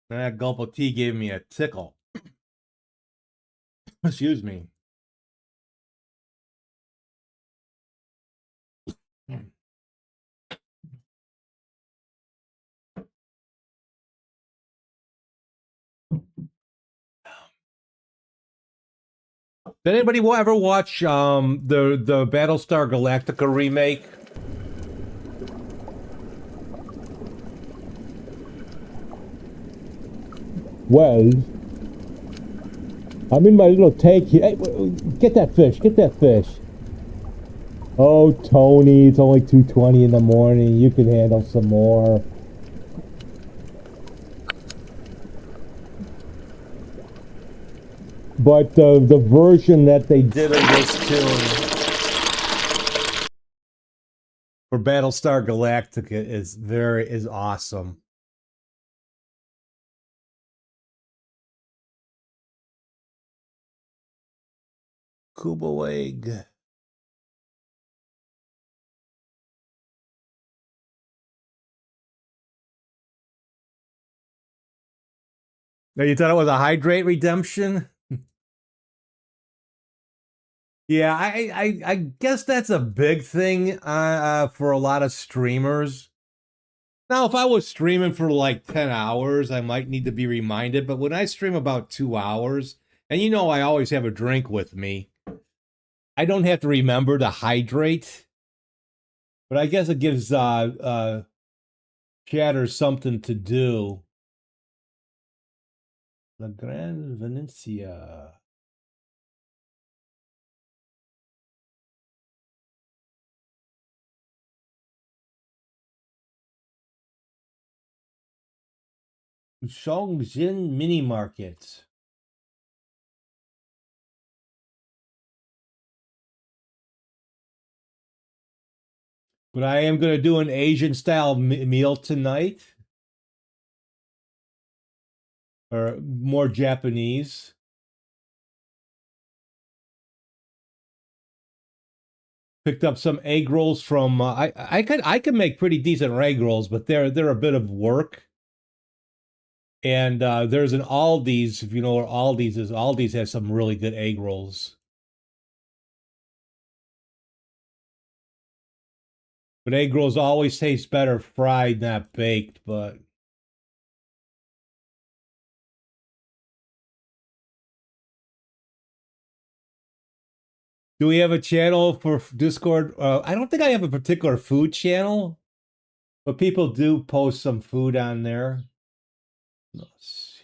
[SPEAKER 1] that gulp of tea gave me a tickle. Excuse me. Did anybody ever watch the Battlestar Galactica remake? Well, I'm in my little tank here. Hey, get that fish. Get that fish. Oh, Tony, it's only 2:20 in the morning. You can handle some more. But the version that they did of this tune for Battlestar Galactica is awesome. Kubo egg. Now you thought it was a hydrate redemption? Yeah, I guess that's a big thing for a lot of streamers. Now, if I was streaming for like 10 hours, I might need to be reminded. But when I stream about 2 hours, and you know I always have a drink with me, I don't have to remember to hydrate. But I guess it gives chatter something to do. La Grande Venecia. Shongjin Mini Market. But I am going to do an Asian style meal tonight. Or more Japanese. Picked up some egg rolls from I could make pretty decent egg rolls, but they're a bit of work. And there's an Aldi's, if you know where Aldi's is. Aldi's has some really good egg rolls. But egg rolls always taste better fried, not baked, but do we have a channel for Discord? I don't think I have a particular food channel, but people do post some food on there. Let's see.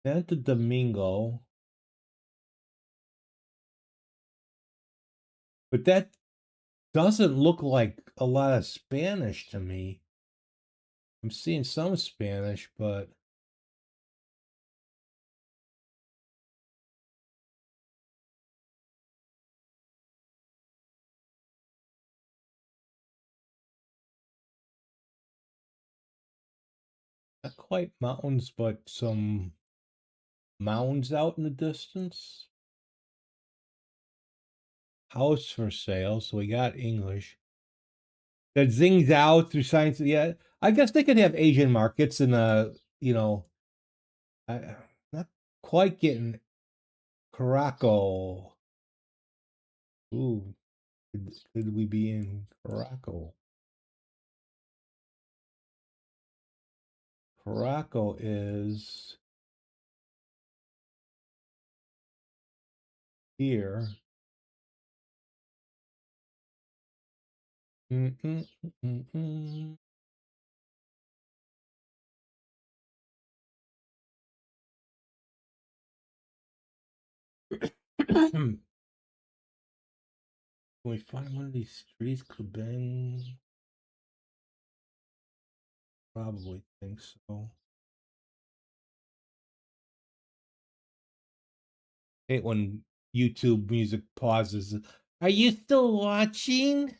[SPEAKER 1] Santo Domingo. But that doesn't look like a lot of Spanish to me. I'm seeing some Spanish, but not quite mountains, but some mounds out in the distance. House for sale. So we got English. That zings out through science. Yeah, I guess they could have Asian markets in not quite getting Caraco. Ooh, could we be in Caraco? Caraco is here. Can we find one of these streets? Quebec? Probably think so. Hate when YouTube music pauses. Are you still watching?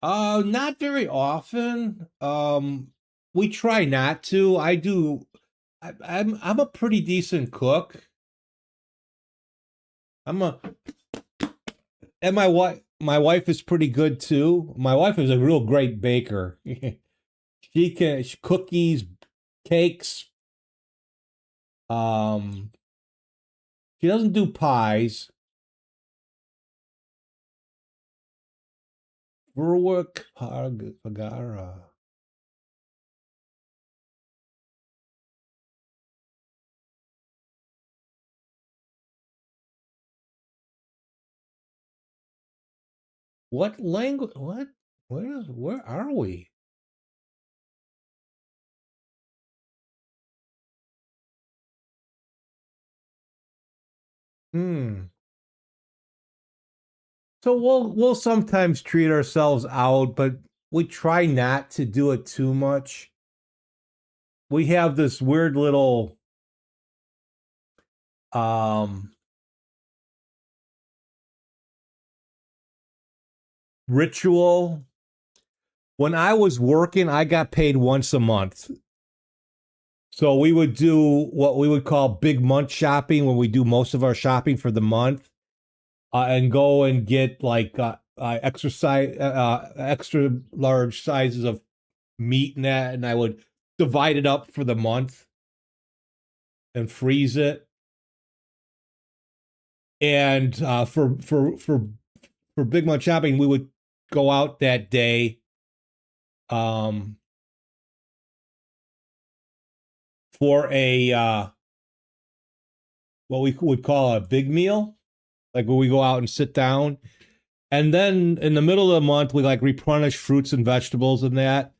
[SPEAKER 1] Not very often. We try not to. I do. I'm a pretty decent cook. I'm a and my wife is pretty good too. My wife is a real great baker. Cookies, cakes. Um, she doesn't do pies. Berwick Pagara. What language? What? Where are we? Hmm. So we'll sometimes treat ourselves out, but we try not to do it too much. We have this weird little um ritual. When I was working, I got paid once a month. So we would do what we would call big month shopping when we do most of our shopping for the month, and go and get like extra large sizes of meat and that, and I would divide it up for the month and freeze it. And for big month shopping, we would go out that day, um, for a what we would call a big meal, like where we go out and sit down. And then in the middle of the month, we like replenish fruits and vegetables and that.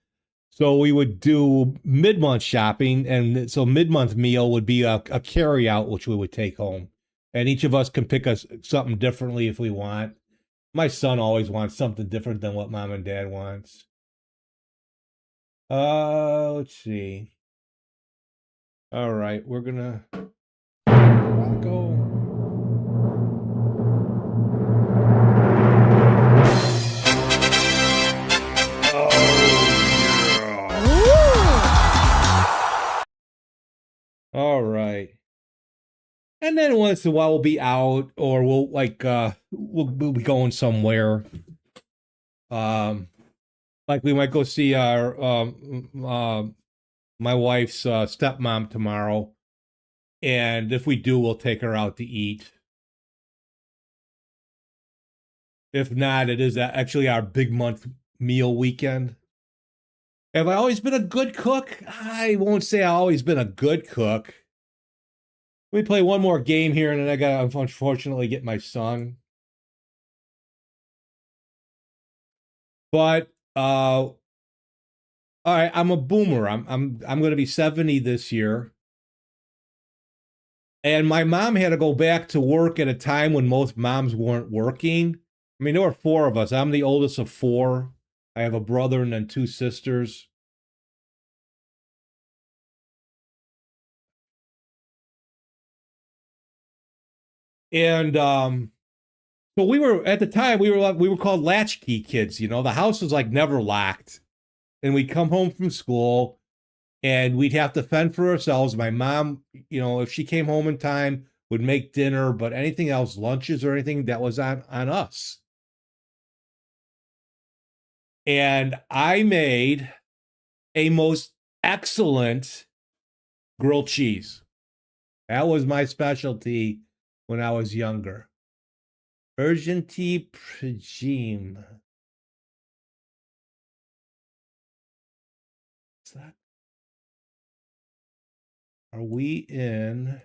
[SPEAKER 1] So we would do mid-month shopping, and so mid-month meal would be a carry-out, which we would take home. And each of us can pick us something differently if we want. My son always wants something different than what mom and dad wants. Let's see. All right, we're gonna Rocco. All right. And then once in a while we'll be out, or we'll be going somewhere. Like we might go see our my wife's stepmom tomorrow. And if we do, we'll take her out to eat. If not, it is actually our big month meal weekend. Have I always been a good cook? I won't say I've always been a good cook. Let me play one more game here, and then I gotta unfortunately get my son. But all right, I'm a boomer. I'm gonna be 70 this year. And my mom had to go back to work at a time when most moms weren't working. I mean, there were four of us. I'm the oldest of four. I have a brother and then two sisters. And so we were at the time we were called latchkey kids. You know, the house was like never locked, and we'd come home from school, and we'd have to fend for ourselves. My mom, if she came home in time, would make dinner, but anything else, lunches or anything, that was on us. And I made a most excellent grilled cheese. That was my specialty when I was younger. Urgenty Prejim. What's that? Are we in?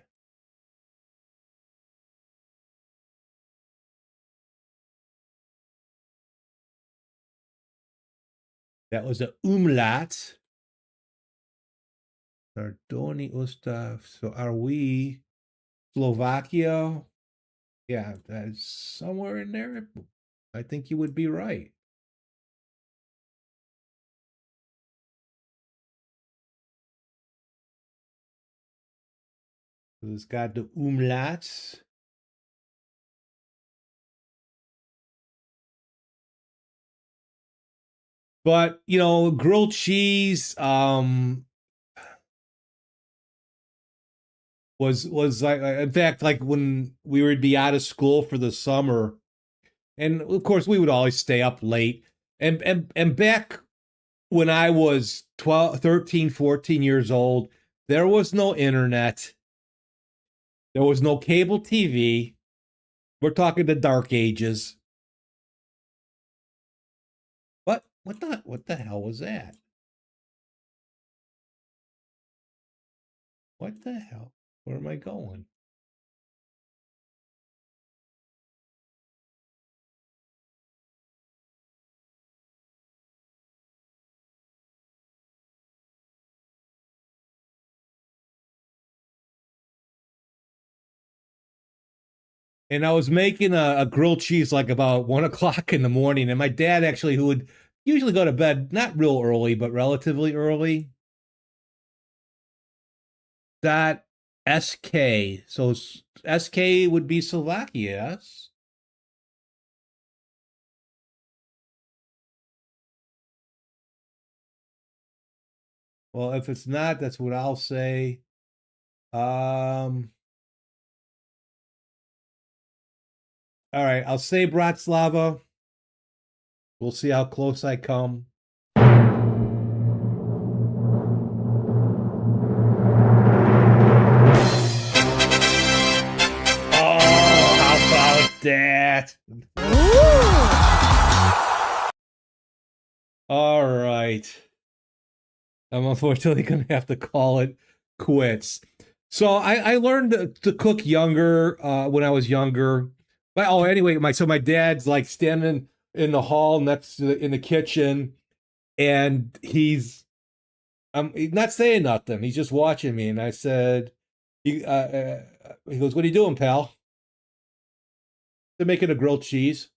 [SPEAKER 1] That was a umlaut. Nardoni Ustav. So are we Slovakia? Yeah, that's somewhere in there. I think you would be right. So it's got the umlauts. But you know, grilled cheese was like, in fact, like when we would be out of school for the summer, and of course we would always stay up late. And back when I was 12, 13, 14 years old, there was no internet. There was no cable TV. We're talking the dark ages. What the hell was that? What the hell? Where am I going? And I was making a grilled cheese like about 1 o'clock in the morning. And my dad actually, who would usually go to bed not real early, but relatively early, that SK. So SK would be Slovakia, yes? Well, if it's not, that's what I'll say. Um, all right, I'll say Bratislava. We'll see how close I come. Oh, how about that? All right. I'm unfortunately going to have to call it quits. So I learned to cook younger when I was younger. But oh, anyway, my dad's like standing in the hall next to in the kitchen, and he's not saying nothing. He's just watching me, and I said, he goes, "What are you doing, pal?" They're making a grilled cheese.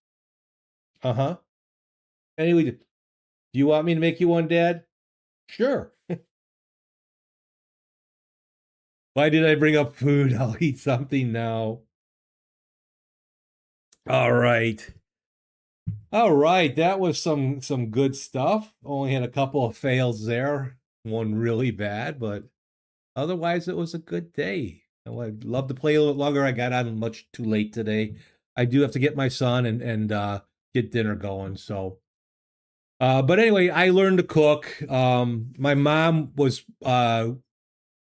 [SPEAKER 1] Uh huh. Anyway, do you want me to make you one, Dad? Sure. Why did I bring up food? I'll eat something now. All right. All right. That was some good stuff. Only had a couple of fails there. One really bad, but otherwise it was a good day. I'd love to play a little longer. I got on much too late today. I do have to get my son and get dinner going. So but anyway, I learned to cook. My mom was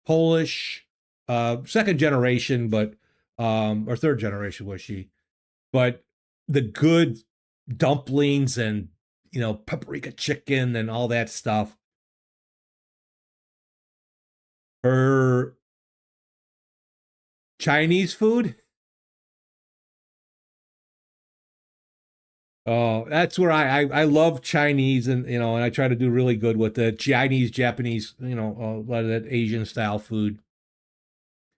[SPEAKER 1] Polish, second generation, but or third generation was she? But the good dumplings and paprika chicken and all that stuff. Her Chinese food. Oh, that's where I love Chinese and I try to do really good with the Chinese, Japanese, a lot of that Asian style food.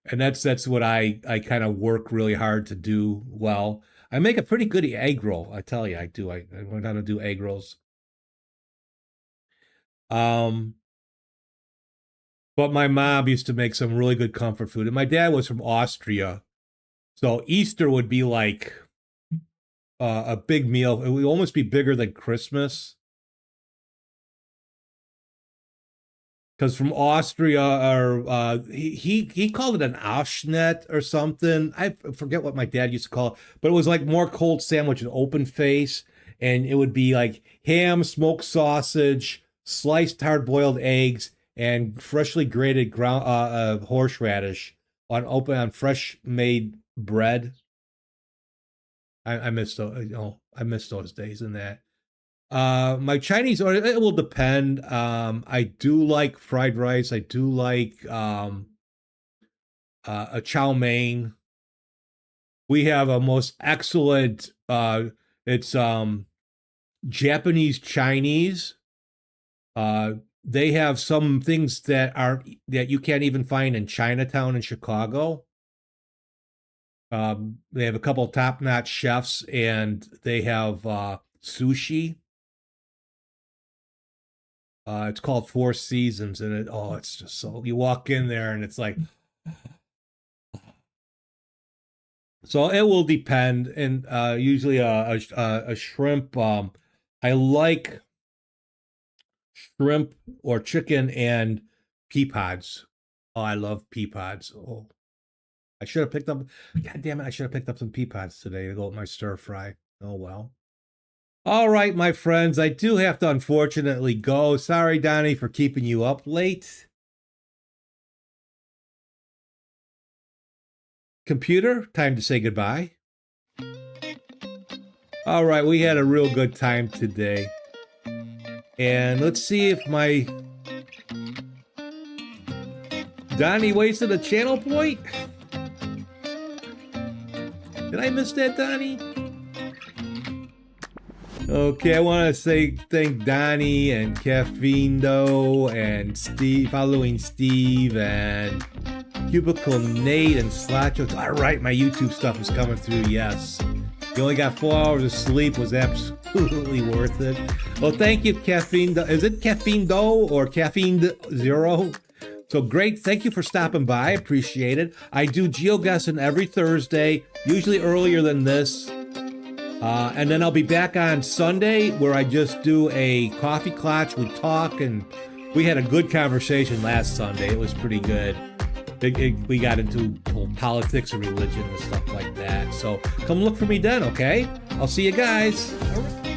[SPEAKER 1] And that's what I kind of work really hard to do well. I make a pretty good egg roll, I tell you, I do. I learned how to do egg rolls. Um, but my mom used to make some really good comfort food, and my dad was from Austria, so Easter would be like a big meal. It would almost be bigger than Christmas. Because from Austria, or he called it an Aufschnitt or something. I forget what my dad used to call it, but it was like more cold sandwich, an open face, and it would be like ham, smoked sausage, sliced hard boiled eggs, and freshly grated ground horseradish on fresh made bread. I miss those, I miss those days and that. My Chinese order, it will depend. I do like fried rice. I do like a chow mein. We have a most excellent it's Japanese Chinese. They have some things that you can't even find in Chinatown in Chicago. They have a couple top-notch chefs, and they have sushi. It's called Four Seasons, and it's just so you walk in there and it's like, so it will depend, and usually a shrimp. I like shrimp or chicken and pea pods. Oh, I love pea pods. Oh, I should have picked up. God damn it! I should have picked up some pea pods today to go with my stir fry. Oh well. All right, my friends. I do have to unfortunately go. Sorry, Donnie, for keeping you up late. Computer, time to say goodbye. All right, we had a real good time today. And let's see if my Donnie wasted a channel point. Did I miss that, Donnie? Okay, I want to say thank Donnie and Caffeine Dough and Steve, following Steve and Cubicle Nate and Slacho. All right, my YouTube stuff is coming through. Yes, you only got 4 hours of sleep. Was absolutely worth it. Well, thank you, Caffeine. Is it Caffeine Dough or Caffeine Zero? So great. Thank you for stopping by. Appreciate it. I do GeoGuessr every Thursday, usually earlier than this. And then I'll be back on Sunday where I just do a coffee clutch. We talk, and we had a good conversation last Sunday. It was pretty good. We got into politics and religion and stuff like that. So come look for me then, okay? I'll see you guys. All right.